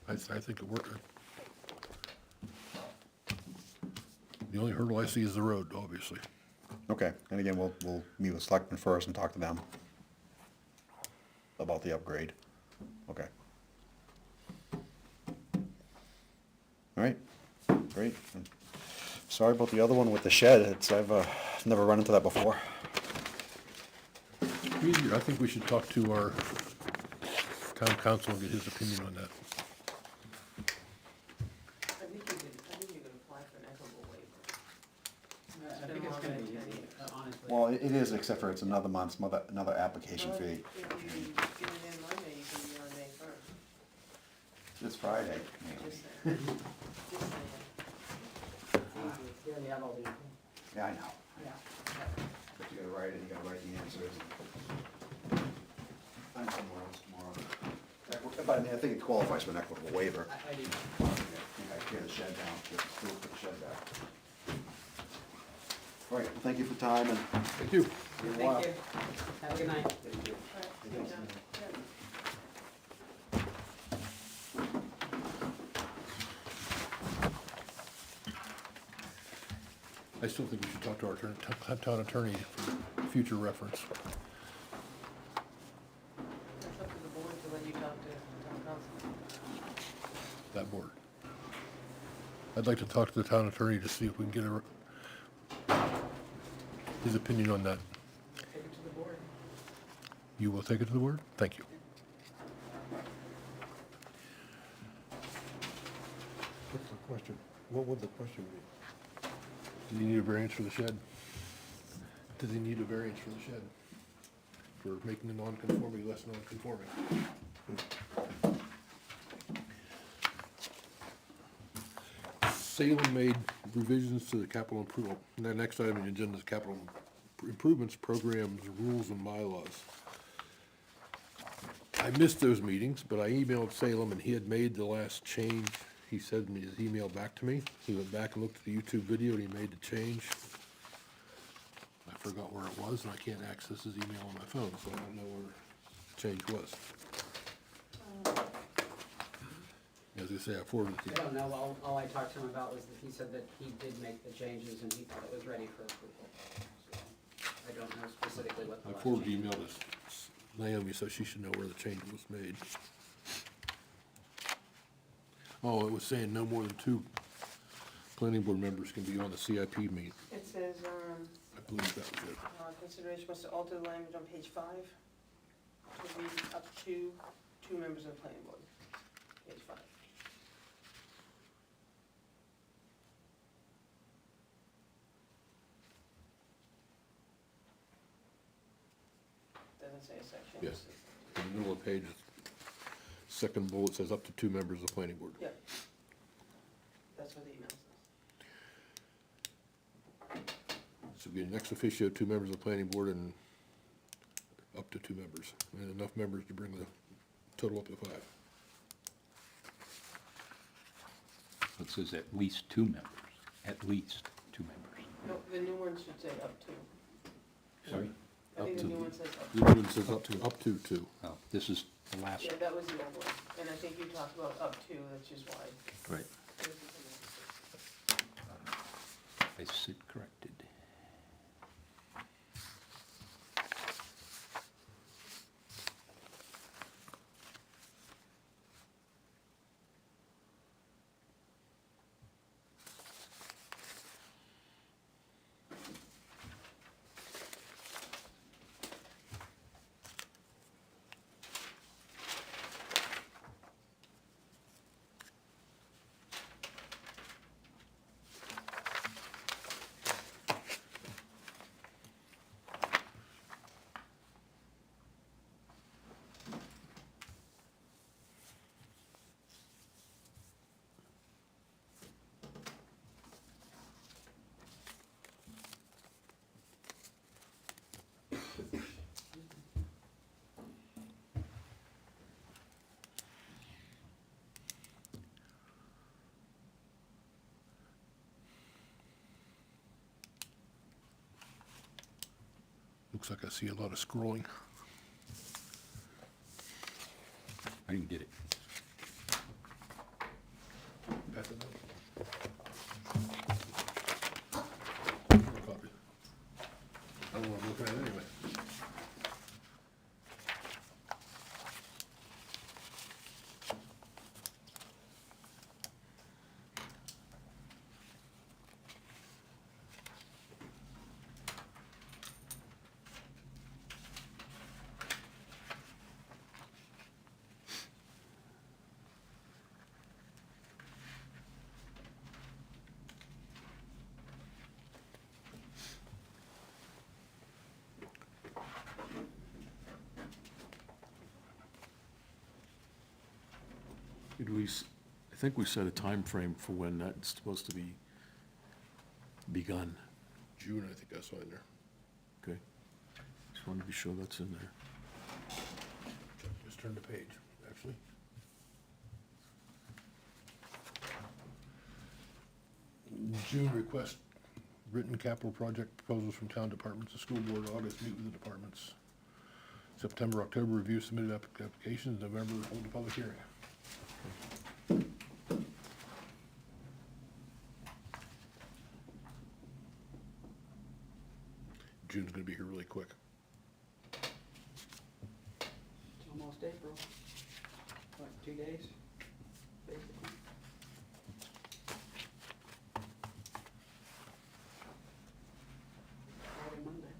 I think it worked. The only hurdle I see is the road, obviously. Okay, and again, we'll meet with Selectmen first and talk to them about the upgrade. Okay. All right, great. Sorry about the other one with the shed. I've never run into that before. Easier. I think we should talk to our town council and get his opinion on that. I think you could apply for an equitable waiver. I think it's gonna be easy, honestly. Well, it is, except for it's another month's, another application fee. If you get it in Monday, you can be on May first. It's Friday. Just saying. Just saying. Here we have all the, Yeah, I know. yeah. But you gotta write it, you gotta write the answers. Find somewhere else tomorrow. But I mean, I think it qualifies for an equitable waiver. I do. You gotta tear the shed down, just still put the shed back. All right, well, thank you for your time and. Thank you. Thank you. Have a good night. I still think we should talk to our town attorney for future reference. It's up to the board to let you talk to town council. That board. I'd like to talk to the town attorney to see if we can get his opinion on that. Take it to the board. You will take it to the board? Thank you. What's the question? What would the question be? Does he need a variance for the shed? Does he need a variance for the shed? For making the non-conforming less non-conforming? Salem made revisions to the capital improvement. The next item on the agenda is capital improvements, programs, rules, and bylaws. I missed those meetings, but I emailed Salem, and he had made the last change. He said in his email back to me. He went back and looked at the YouTube video, and he made the change. I forgot where it was, and I can't access his email on my phone, so I don't know where the change was. As I say, I forwarded it I to you. don't know, all I talked to him about was that he said that he did make the changes and he thought it was ready for approval. So, I don't know specifically what the I last forwarded the change email to Naomi, so she should know where the change was made. Oh, it was saying no more than 2 planning board members can be on the CIP meet. It says, I believe that was it. consideration was to alter the language on page 5 to read up to 2 members of the planning board. Page 5. Doesn't say a section. Yes. In the middle of the page, second bullet says up to 2 members of the planning board. Yeah. That's what the email says. So be an ex officio, 2 members of the planning board and up to 2 members. And enough members to bring the total up to 5. It says at least 2 members, at least 2 members. No, the new one should say up to. Sorry? I think Up the to. new one says up The to. other one says up to 2. Oh, this is the last, Yeah, that was the old one, and I think you talked about up to, which is why. right, I sit corrected. Looks like I see a lot of scrolling. I didn't get it. Pass it down. Copy. I don't know what I'm looking at anyway. Did we, I think we set a time frame for when that's supposed to be begun, June, I think I saw in there. okay? Just wanted to be sure that's in there. Just turn the page, actually. June request written capital project proposals from town departments, the school board, August, meet with the departments. September, October, review submitted applications, November, hold the public hearing. June's gonna be here really quick. It's almost April. What, 2 days, basically? Friday, Monday.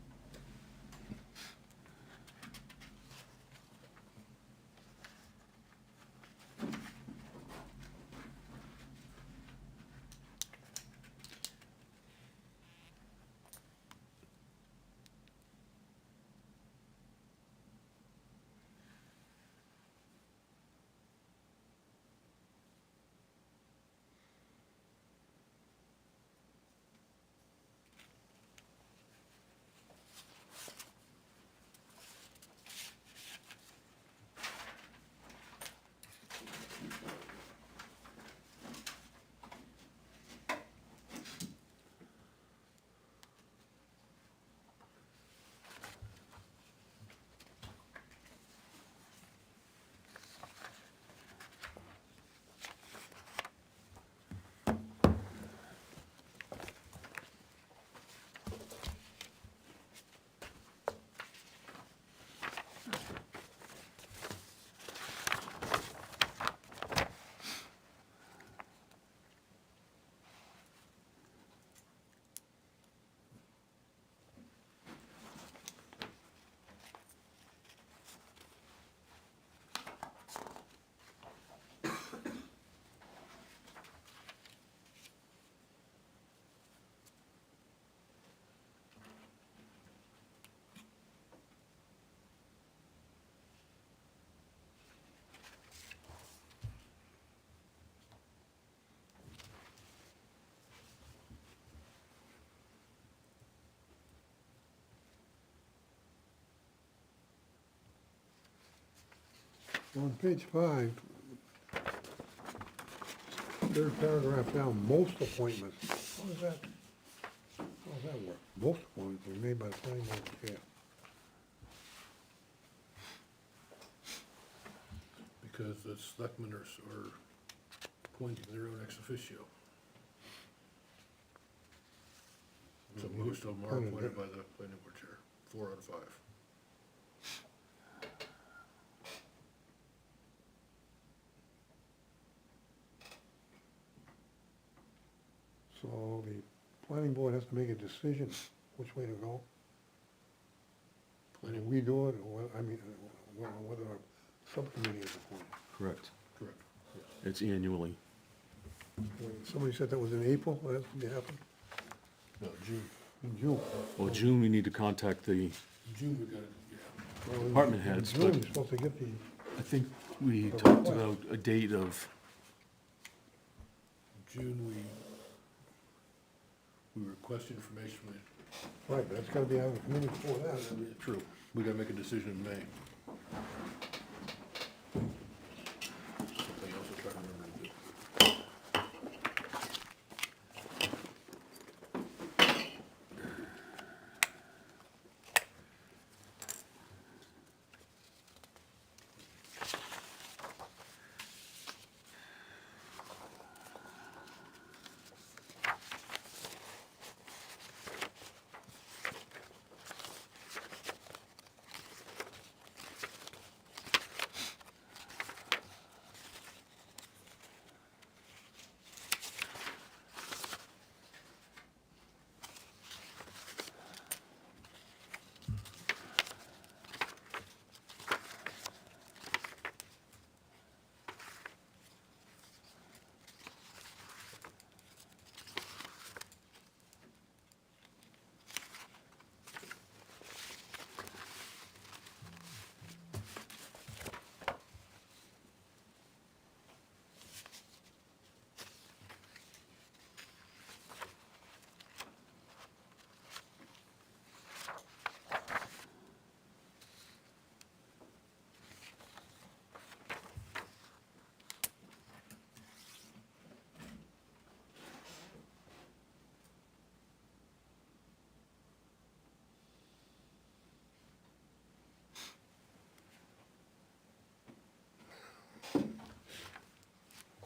On page 5, third paragraph down, most appointments. How does that work? Most appointments will be made by the planning board chair. Because the selectmen are appointing their own ex officio. So most of them are appointed by the planning board chair, 4 out of 5. So the planning board has to make a decision which way to go. Whether we do it, or, whether a subcommittee is appointed. Correct. Correct. It's annually. Somebody said that was in April, that's when it happened, No, June. in June. Well, June, we need to contact the, June we got it, yeah. Well, in- Department in heads, June, but- you're supposed to get the, I think we talked about a date of, June, we request information from right, but that's gotta be out of the committee before that. the, true, we gotta make a decision in May. Something else I'll try to remember to do.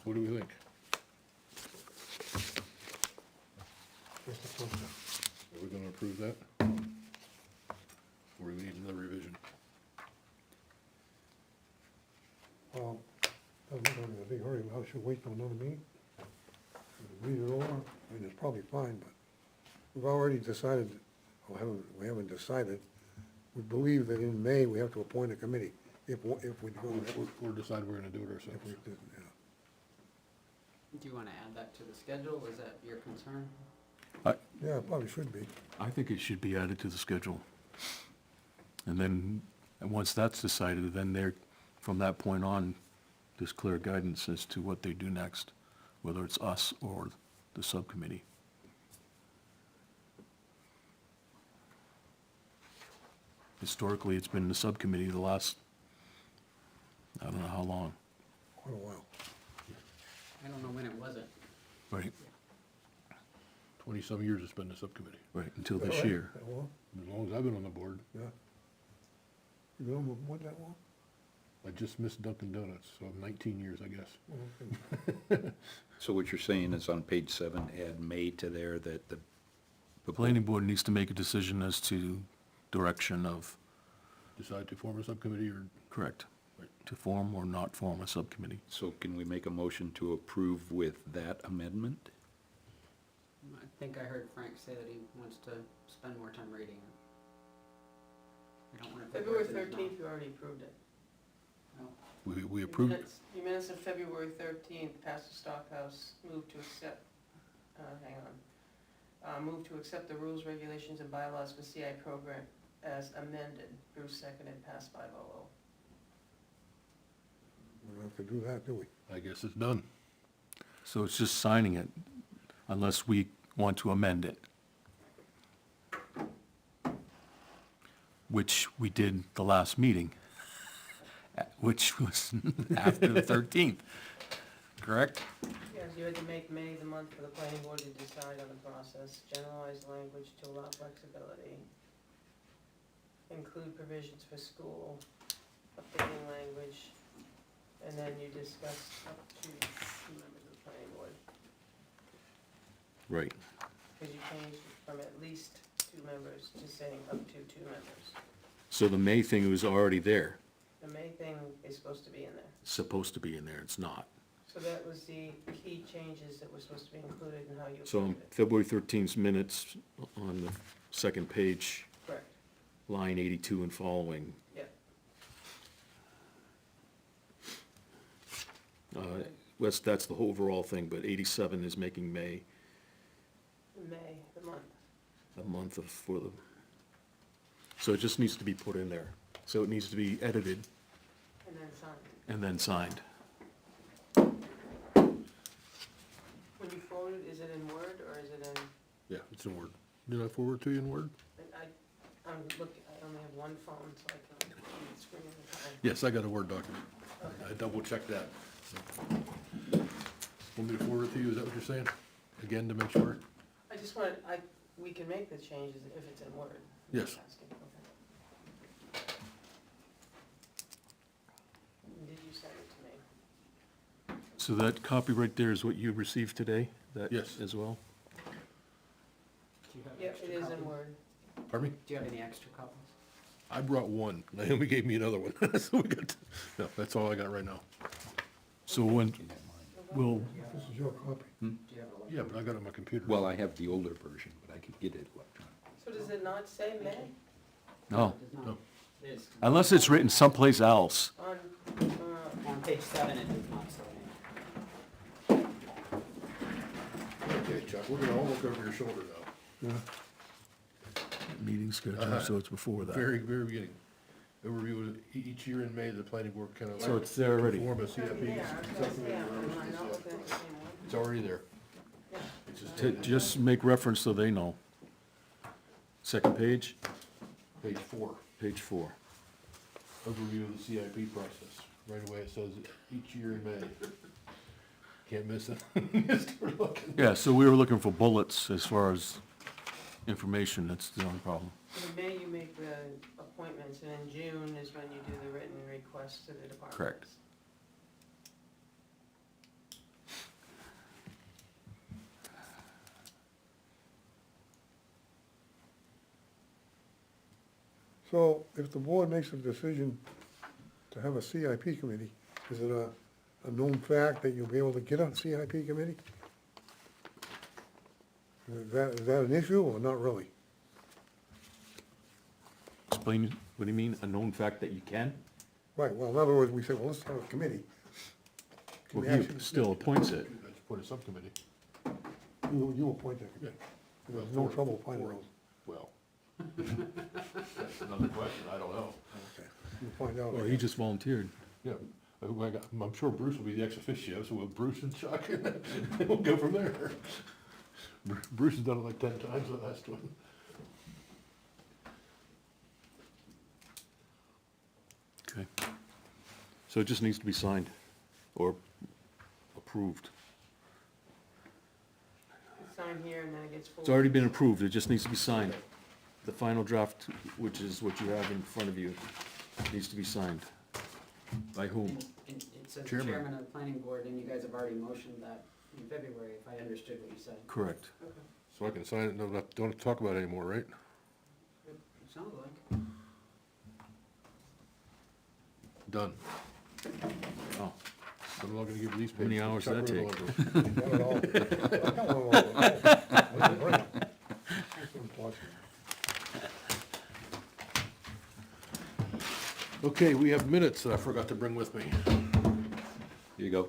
What do we think? Just a first step. Are we gonna approve that? Or do we need another revision? Well, doesn't look like in a big hurry, I should wait till another meeting. Read it over, it's probably fine, but we've already decided, we haven't decided. We believe that in May, we have to appoint a committee, if we go that way. Or decide we're gonna do it If ourselves? we did, yeah. Do you wanna add that to the schedule? Is that your concern? Yeah, it probably should be. I think it should be added to the schedule. And then, and once that's decided, then they're, from that point on, there's clear guidance as to what they do next, whether it's us or the subcommittee. Historically, it's been the subcommittee the last, I don't know how long. Quite a while. I don't know when it wasn't. Right. 20-some years it's been the subcommittee, Right, until Is that this right? year. That long? as long as I've been on the board. Yeah. You been on the board that long? I just missed Dunkin' Donuts, so 19 years, I guess. Well, okay. So what you're saying is on page 7, add May to there, that the. The planning board needs to make a decision as to direction of, Decide to form a subcommittee or, correct, Right. to form or not form a subcommittee. So can we make a motion to approve with that amendment? I think I heard Frank say that he wants to spend more time reading it. I don't wanna put February words in his mouth. 13th, you already approved it. we approved, Your minutes of February 13th, Pastor Stockhouse moved to accept, hang on. Move to accept the rules, regulations, and bylaws for CI program as amended. Bruce seconded, passed 5-0. We don't have to do that, do we? I guess it's done. So it's just signing it, unless we want to amend it. Which we did the last meeting, which was after the 13th. correct? Yes, you had to make May the month for the planning board to decide on the process, generalize language to allow flexibility, include provisions for school, updating language, and then you discussed up to 2 members of the planning board. Right. Because you changed from at least 2 members to saying up to 2 members. So the May thing was already there, The May thing is supposed to be in there. supposed to be in there, it's not. So that was the key changes that were supposed to be included in how you So on approved it. February 13th minutes, on the second page, Correct, line 82 and following, yeah. that's the whole overall thing, but 87 is making May May, the month. a month of, for the, so it just needs to be put in there. So it needs to be edited And then signed. and then signed. When you forward it, is it in Word or is it in, Yeah, it's in Word. Did I forward it to you in Word? I'm looking, I only have one phone, so I can see the screen at a time. Yes, I got a Word document. I double checked that. Want me to forward it to you, is that what you're saying? Again, to make sure? I just want, we can make the changes if it's in Word. I'm Yes. just asking, okay. Did you send it to me? So that copy right there is what you received today? That Yes. as well? Do you have Yep, extra it is in copies? Word. Pardon me? Do you have any extra copies? I brought one. Naomi gave me another one. So we got, no, that's all I got right now. So when, we'll, This is your copy. Do you have a? Yeah, but I got it on my computer. Well, I have the older version, but I could get it electronically. So does it not say May no, It does No. not. It's unless it's written someplace else. on page 7, it does not say May. Okay, Chuck, we're gonna all look over your shoulder now. Yeah. Meeting schedule, so it's before that. Very beginning. Overview of each year in May, the planning board kind of. So it's there already. Form a CIP. It's already there. It's just To just make reference so they know. Second page, page 4, page 4. overview of the CIP process. Right away, it says each year in May. Can't miss it. Start looking. Yeah, so we were looking for bullets as far as information, that's the only problem. In May, you make the appointments, and in June is when you do the written requests to the departments. Correct. So if the board makes a decision to have a CIP committee, is it a known fact that you'll be able to get a CIP committee? Is that an issue or not really? Explain, what do you mean, a known fact that you can? Right, well, in other words, we say, well, let's have a committee. Can Well, we he actually- still appoints it. Let's put a subcommittee. You appoint that committee. There's no trouble finding those. Well. That's another question, I don't know. Okay. You'll find out. Well, he just volunteered. Yeah, I'm sure Bruce will be the ex officio, so we'll Bruce and Chuck, and we'll go from there. Bruce has done it like 10 times the last one. Okay. So it just needs to be signed or approved. It's signed here and then it gets forwarded. It's already been approved, it just needs to be signed. The final draft, which is what you have in front of you, needs to be signed. By whom? And it says Chairman. chairman of the planning board, and you guys have already motioned that in February, if I understood what you said. Correct. So I can sign it, no, don't have to talk about it anymore, right? It sounds like. Done. Oh, I'm not gonna give you these How many pages. hours Chuck does that wrote take? all of them. Got it all. I got one of those. That's great. That's unfortunate. Okay, we have minutes that I forgot to bring with me. Here you go.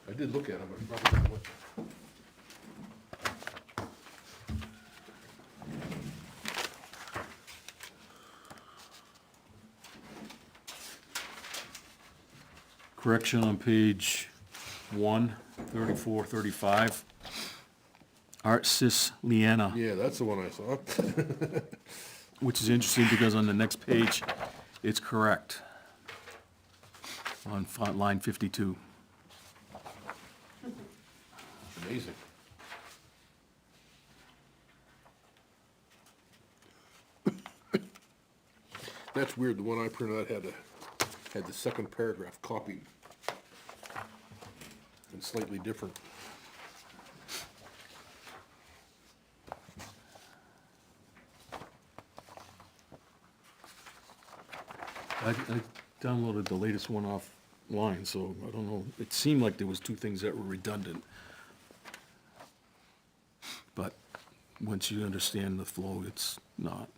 I did look at them, but I forgot what. correction on page 1, 34, 35. Art Cis Leanna, Yeah, that's the one I saw. which is interesting because on the next page, it's correct. on line 52. Amazing. That's weird, the one I printed out had the second paragraph copied. And slightly different. I downloaded the latest one offline, so I don't know, it seemed like there was two things that were redundant. But once you understand the flow, it's not.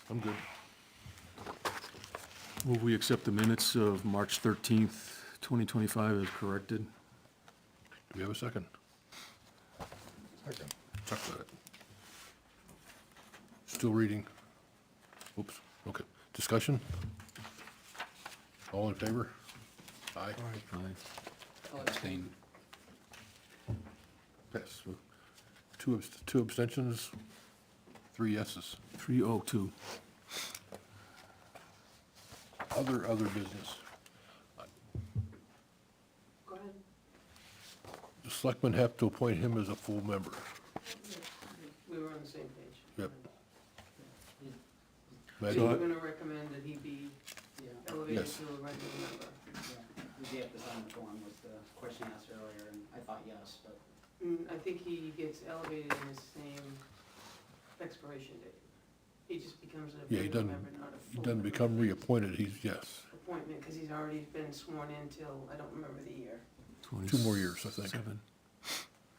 I'm good. Will we accept the minutes of March 13th, 2025 as corrected? Do we have a second? Second. Talk about it. Still reading. Oops, okay. Discussion? All in favor? Aye. Aye. Abstain. Pass. Two abstentions, 3 yeses. 302. Other business. Go ahead. The selectmen have to appoint him as a full member. We were on the same page. Yep. So Maggie? you're gonna recommend that he be Yeah, elevated Yes. to a regular member? yeah. We have to sign the form was the question asked earlier, and I thought yes, but I think he gets elevated in the same expiration date. He just becomes a Yeah, he regular doesn't- member, not a He full doesn't member. become reappointed, he's, yes. Appointment, because he's already been sworn in till, I don't remember the year. 2 more years, I think. 27.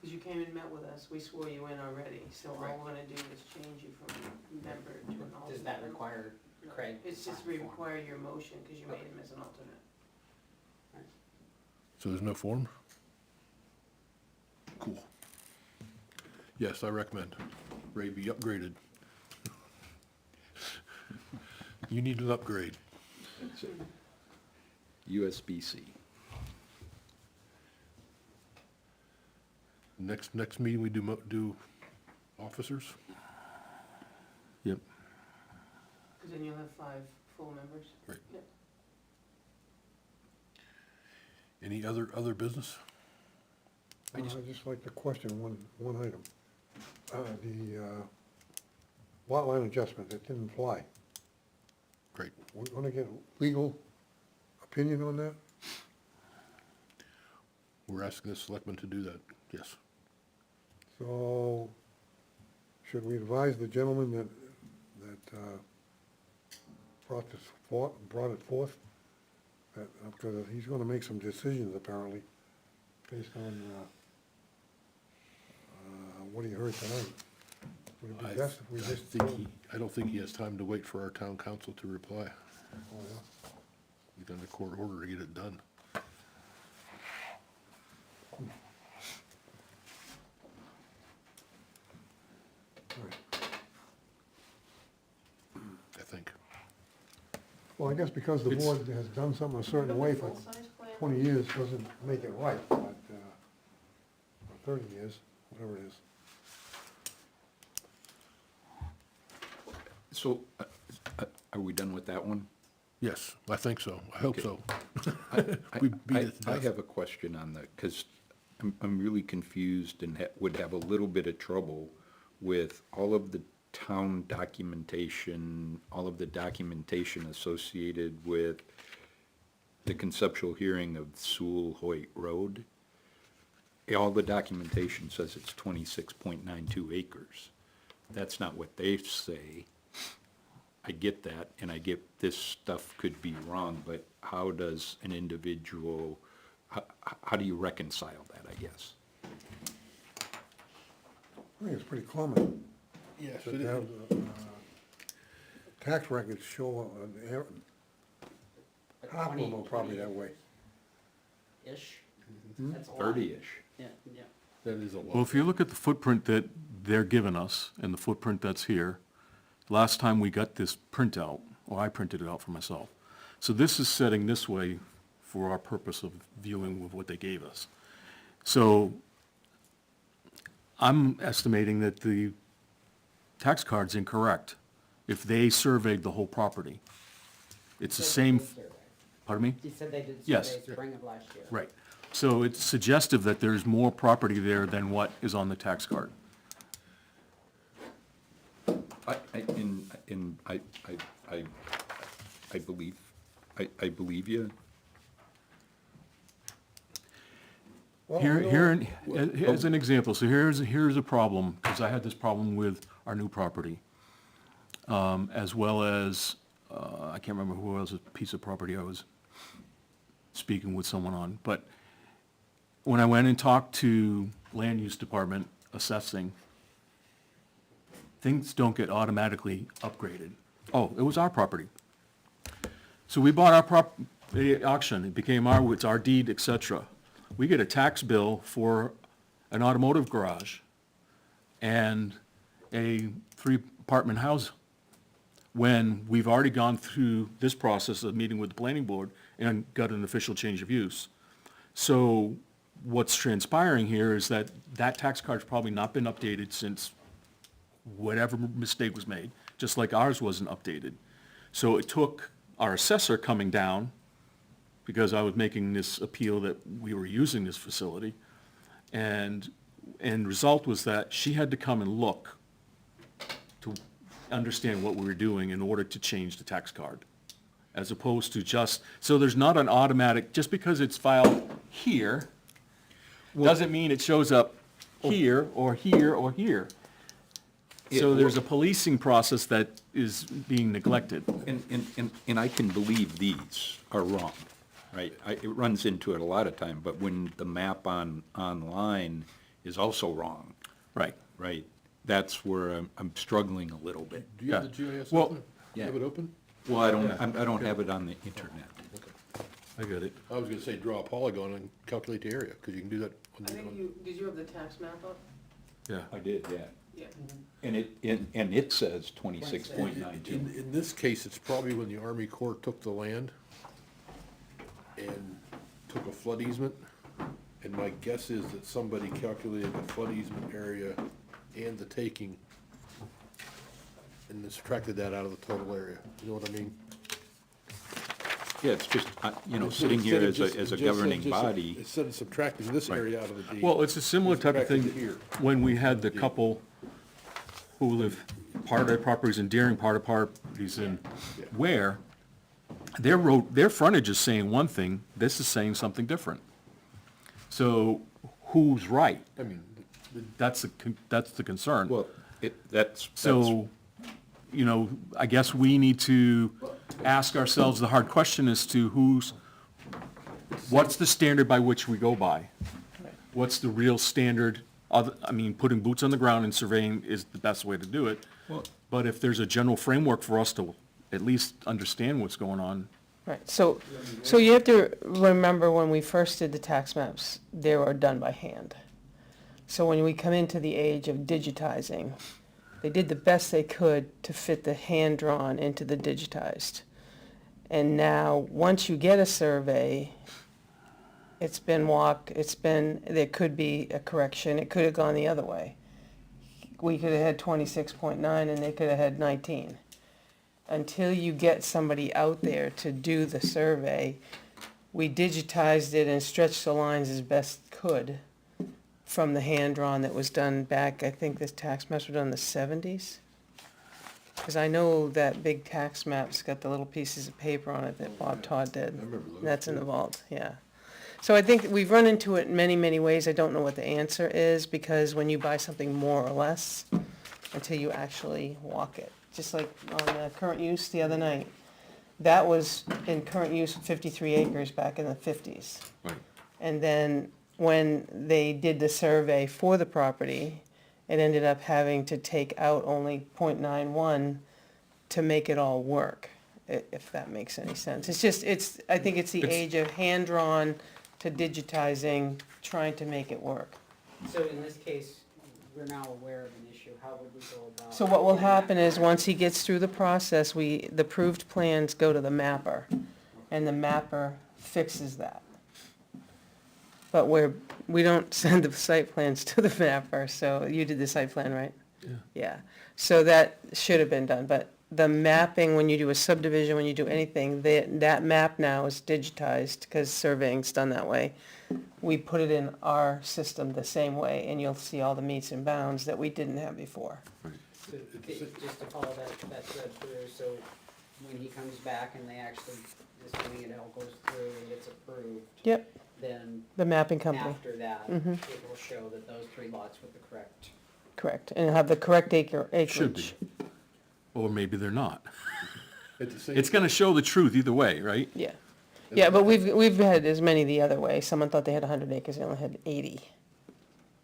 Because you came and met with us, we swore you in already, so all Right. we're gonna do is change you from member to an alternate. does that require No, Craig? to It's just sign the form? require your motion, because you made him as an alternate. So there's no form? Cool. Yes, I recommend Ray be upgraded. You need an upgrade. USB-C. Next meeting, we do officers? Yep. Because then you'll have 5 full members. Right. Yep. Any other business? I'd just like to question one item. The lot line adjustment, that didn't fly. Great. We're gonna get legal opinion on that? We're asking the selectmen to do that, yes. So, should we advise the gentleman that brought it forth? That, because he's gonna make some decisions apparently, based on, what he heard tonight. Would it be best if we just? I don't think he has time to wait for our town council to reply. Oh, yeah. He's under court order to get it done. I think. Well, I guess because the board has done something a certain way for Full-size plan? 20 years doesn't make it right, but, or 30 years, whatever it is. So, are we done with that one? Yes, I think so. I hope so. I We beat it to I death. have a question on that, because I'm really confused and would have a little bit of trouble with all of the town documentation, all of the documentation associated with the conceptual hearing of Sewell Hoyt Road. All the documentation says it's 26.92 acres. that's not what they say. I get that, and I get this stuff could be wrong, but how does an individual, how do you reconcile that, I guess? I think it's pretty common. Yes, that it is. have, tax records show, Like half of them are 20, probably that way. Ish. Hmm? That's a lot. 30-ish. Yeah, yeah. That is a lot. Well, if you look at the footprint that they're giving us and the footprint that's here, last time we got this printout, or I printed it out for myself. So this is setting this way for our purpose of viewing with what they gave us. So I'm estimating that the tax card's incorrect if they surveyed the whole property. It's the same, pardon me? He said they did Yes. survey spring of last year. Right. So it's suggestive that there's more property there than what is on the tax card. I believe you. Well, Here, you know, here, as an example, so here's a problem, because I had this problem with our new property, as well as, I can't remember who else, a piece of property I was speaking with someone on, but when I went and talked to land use department assessing, things don't get automatically upgraded. Oh, it was our property. So we bought our the auction, it became it's our deed, et cetera. We get a tax bill for an automotive garage and a 3-apartment house when we've already gone through this process of meeting with the planning board and got an official change of use. So what's transpiring here is that that tax card's probably not been updated since whatever mistake was made, just like ours wasn't updated. So it took our assessor coming down, because I was making this appeal that we were using this facility, and result was that she had to come and look to understand what we were doing in order to change the tax card, as opposed to just, so there's not an automatic, just because it's filed here, doesn't mean it shows up here, or here, or here. So there's a policing process that is being neglected. And I can believe these are wrong, right? It runs into it a lot of time, but when the map online is also wrong, Right. right? That's where I'm struggling a little bit. Do you have Yeah. the GIS Well- open? Yeah. Have it open? Well, I don't have it on the internet. I get it. I was gonna say, draw a polygon and calculate the area, because you can do that. did you have the tax map up? Yeah. I did, yeah. Yeah. And it says 26.92. In this case, it's probably when the Army Corps took the land and took a flood easement, and my guess is that somebody calculated the flood easement area and the taking, and then subtracted that out of the total area, you know what I mean? Yeah, it's just, sitting here as a governing body. Instead of subtracting this area out of the deed. Well, it's a similar type of thing Subtracted here. when we had the couple who live, part of their properties in Deering, part of properties in Ware. Their frontage is saying one thing, this is saying something different. So who's right? I mean, That's the concern. Well, that's. So, I guess we need to ask ourselves the hard question as to what's the standard by which we go by? What's the real standard? Putting boots on the ground and surveying is the best way to do it. Well- But if there's a general framework for us to at least understand what's going on, Right, so you have to remember when we first did the tax maps, they were done by hand. So when we come into the age of digitizing, they did the best they could to fit the hand-drawn into the digitized. And now, once you get a survey, it's been walked, there could be a correction, it could have gone the other way. We could have had 26.9 and they could have had 19. Until you get somebody out there to do the survey, we digitized it and stretched the lines as best could from the hand-drawn that was done back, I think this tax maps were done in the 70s. Because I know that big tax map's got the little pieces of paper on it that Bob Todd did. I remember those, That's in yeah. the vault, yeah. So I think we've run into it in many, many ways. I don't know what the answer is, because when you buy something more or less, until you actually walk it. Just like on the current use the other night. That was in current use 53 acres back in the 50s. Right. And then when they did the survey for the property, it ended up having to take out only .91 to make it all work, if that makes any sense. It's just, I think it's the age of hand-drawn to digitizing, trying to make it work. So in this case, we're now aware of an issue, how would we go about? So what will happen is, once he gets through the process, the approved plans go to the mapper, and the mapper fixes that. But we don't send the site plans to the mapper, so you did the site plan, right? Yeah. Yeah, so that should have been done, but the mapping, when you do a subdivision, when you do anything, that map now is digitized, because surveying's done that way. We put it in our system the same way, and you'll see all the meets and bounds that we didn't have before. So, just to follow that thread through, so when he comes back and they actually, assuming it all goes through and gets approved, Yep, then the mapping company, after that, Mhm. it will show that those 3 lots were the correct. correct, and have the correct acreage. Should be. Or maybe they're not. At the same, It's gonna show the truth either way, right? Yeah, yeah, but we've had as many the other way. Someone thought they had 100 acres, they only had 80,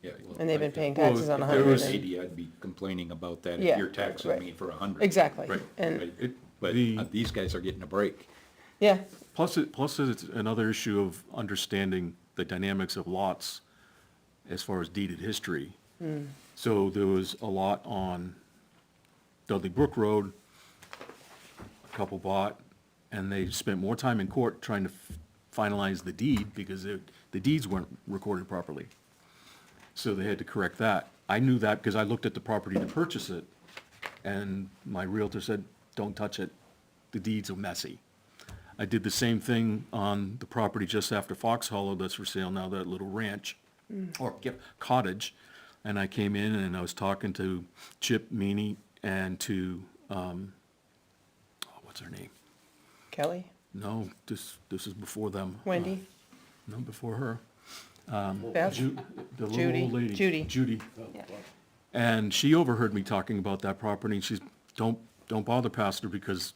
Yeah, well, and they've been if paying Well, taxes on if 100. there was and- 80, I'd be complaining about that Yeah, if you're taxing right. me for 100. Exactly, Right. and, But The- these guys are getting a break. yeah, Plus it's another issue of understanding the dynamics of lots as far as deeded history. So there was a lot on Dudley Brook Road, a couple bought, and they spent more time in court trying to finalize the deed because the deeds weren't recorded properly. So they had to correct that. I knew that because I looked at the property to purchase it, and my Realtor said, don't touch it, the deeds are messy. I did the same thing on the property just after Fox Hollow that's for sale now, that little ranch, or cottage. And I came in and I was talking to Chip Meany and to, what's her name? Kelly, No, this is before them. Wendy, No, before her. Bev, The little Judy, old lady. Judy. Judy. Yeah. And she overheard me talking about that property, and she's, don't bother, Pastor, because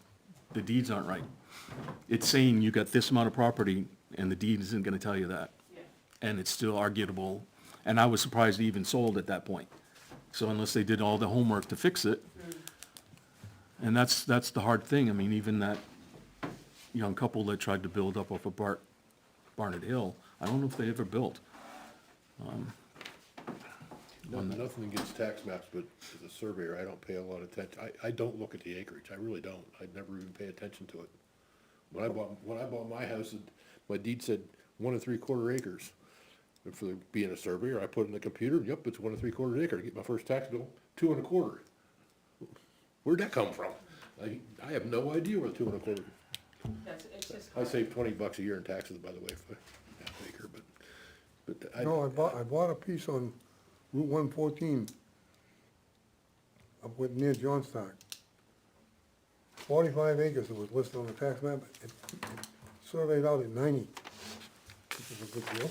the deeds aren't right. It's saying you got this amount of property, and the deed isn't gonna tell you that. And it's still arguable, and I was surprised it even sold at that point. So unless they did all the homework to fix it, and that's the hard thing, I mean, even that young couple that tried to build up off of Barnett Hill, I don't know if they ever built. nothing against tax maps, but as a surveyor, I don't pay a lot of attention. I don't look at the acreage, I really don't. I never even pay attention to it. When I bought my house, my deed said 1 3/4 acres. And for being a surveyor, I put it in the computer, yep, it's 1 3/4 acre. I get my first tax bill, 2 1/4. Where'd that come from? I have no idea where 2 1/4. it's just I save $20 a year in taxes, by the way, for half acre, but No, I bought a piece on Route 114 up with near Johnstock. 45 acres it was listed on the tax map. It surveyed out at 90, which is a good deal.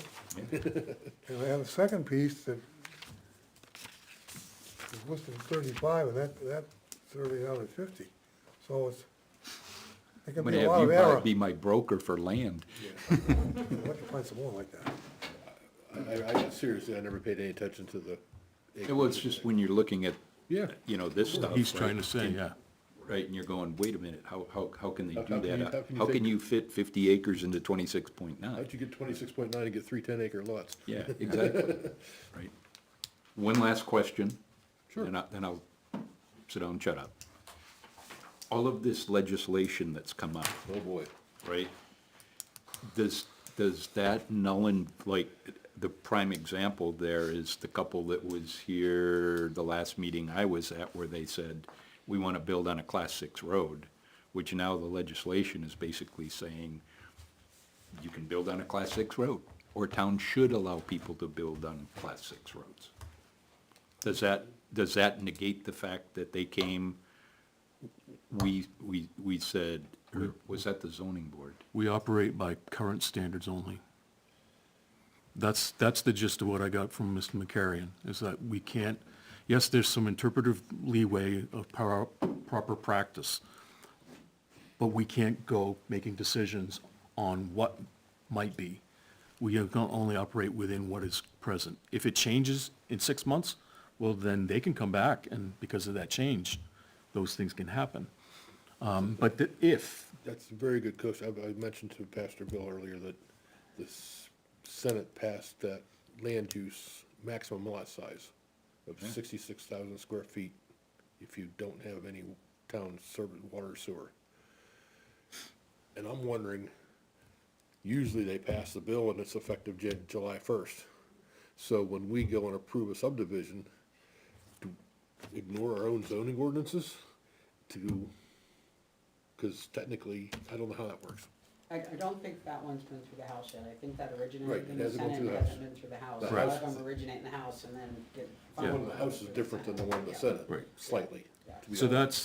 And I had a second piece that was listed at 35, and that surveyed out at 50. So there I'm can gonna be a lot have of you error. be my broker for land. I'd like to find some more like that. seriously, I never paid any attention to the. Well, it's just when you're looking at, Yeah. you know, this stuff. He's right, trying to say, yeah. Right, and you're going, wait a minute, how can they How do can you- that? how can you How can think- you fit 50 acres into 26.9? How'd you get 26.9 and get 3 10-acre lots? Yeah, exactly, right. One last question. Sure. Then I'll sit down and shut up. All of this legislation that's come up, Oh, boy. right? Does that like, the prime example there is the couple that was here the last meeting I was at where they said, we want to build on a Class 6 road, which now the legislation is basically saying you can build on a Class 6 road, or town should allow people to build on Class 6 roads. Does that negate the fact that they came, we said, or was that the zoning board? We operate by current standards only. That's the gist of what I got from Mr. McCarrion, is that we can't, yes, there's some interpretive leeway of proper practice, but we can't go making decisions on what might be. We can only operate within what is present. If it changes in 6 months, well, then they can come back, and because of that change, those things can happen. But if, That's a very good question. I mentioned to Pastor Bill earlier that the Senate passed that land use maximum lot size of 66,000 square feet if you don't have any town service, water or sewer. And I'm wondering, usually they pass the bill and it's effective July 1st. So when we go and approve a subdivision, to ignore our own zoning ordinances to, because technically, I don't know how that works. I don't think that one's been through the House yet. I think that Right, originated it in the hasn't gone Senate, through it the hasn't House. been through the House. The A lot House- of them originate in the House and then get. The one in the House is different than the one in the Senate, Right. slightly. to be so honest. that's,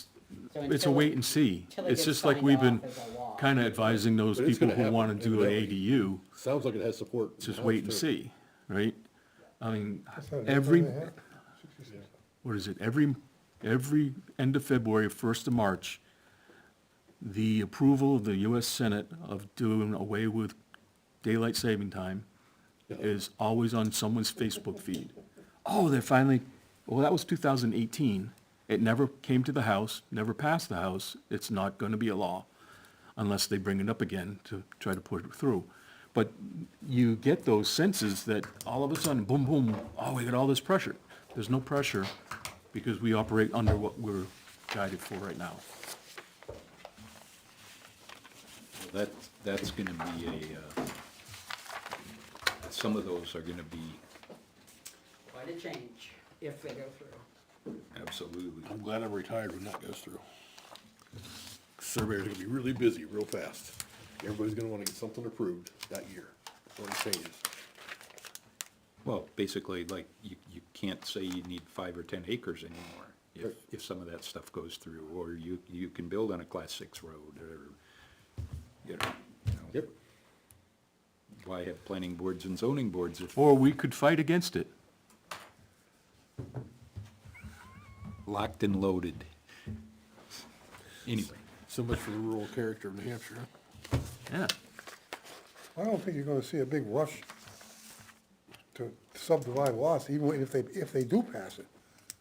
So it's a until- wait and see. until it It's gets just like signed we've been off as a law. kind of advising those But it's people gonna who happen, want to do an evidently. ADU, Sounds like it has support. in the just House, wait and too. see, right? I mean, What's that, every, 8.5? 66. what is it, every end of February, 1st of March, the approval of the US Senate of doing away with daylight saving time is always on someone's Facebook feed. Oh, they're finally, well, that was 2018. It never came to the House, never passed the House. It's not going to be a law unless they bring it up again to try to put it through. But you get those senses that all of a sudden, boom, boom, oh, we got all this pressure. There's no pressure because we operate under what we're guided for right now. That's gonna be some of those are gonna be, Quite a change if they go through. absolutely. I'm glad I'm retired when that goes through. Surveyors are gonna be really busy real fast. Everybody's gonna wanna get something approved that year before it changes. Well, basically, like, you can't say you need 5 or 10 acres anymore Right. if some of that stuff goes through, or you can build on a Class 6 road, or, you know. Yep. Why have planning boards and zoning boards if Or we could fight against it. locked and loaded? Anyway, So much for the rural character of New Hampshire, huh? Yeah. I don't think you're gonna see a big rush to subdivide lots, even if they do pass it.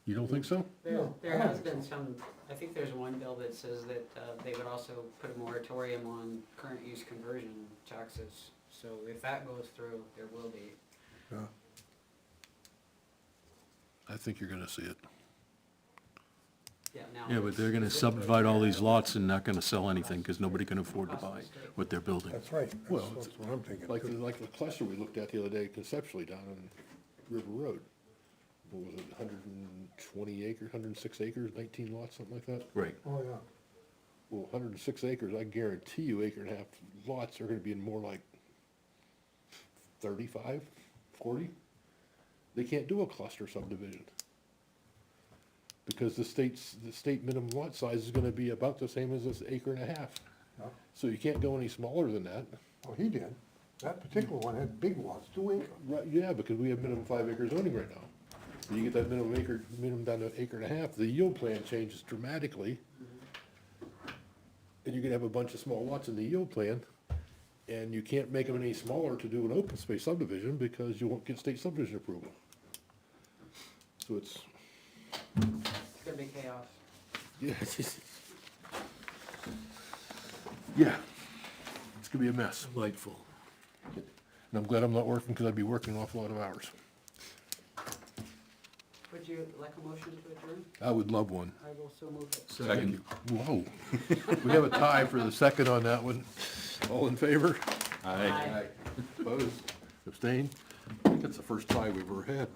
You don't think so? There has been some, I think there's one bill that says that they would also put a moratorium on current use conversion taxes. So if that goes through, there will be. Yeah. I think you're gonna see it. Yeah, now. Yeah, but they're gonna subdivide all these lots and not gonna sell anything because nobody can afford to buy what they're building. That's right. Well, That's what I'm thinking. Like the cluster we looked at the other day conceptually down on River Road. What was it, 120 acres, 106 acres, 19 lots, something like that? Right. Oh, yeah. Well, 106 acres, I guarantee you acre and a half lots are gonna be in more like 35, 40. They can't do a cluster subdivision. Because the state minimum lot size is gonna be about the same as this acre and a half. Yeah. So you can't go any smaller than that. Oh, he did. That particular one had big lots, 2 acres. Right, yeah, because we have minimum 5 acre zoning right now. When you get that minimum down to an acre and a half, the yield plan changes dramatically. And you're gonna have a bunch of small lots in the yield plan, and you can't make them any smaller to do an open space subdivision because you won't get state subdivision approval. So it's, It's gonna be chaos. yeah, it's just, yeah, it's gonna be a mess. Delightful. And I'm glad I'm not working, because I'd be working an awful lot of hours. Would you like a motion to adjourn? I would love one. I will so move it. Thank you. Whoa. We have a tie for the second on that one. All in favor? Aye. Opposed? Abstained? I think that's the first tie we've ever had.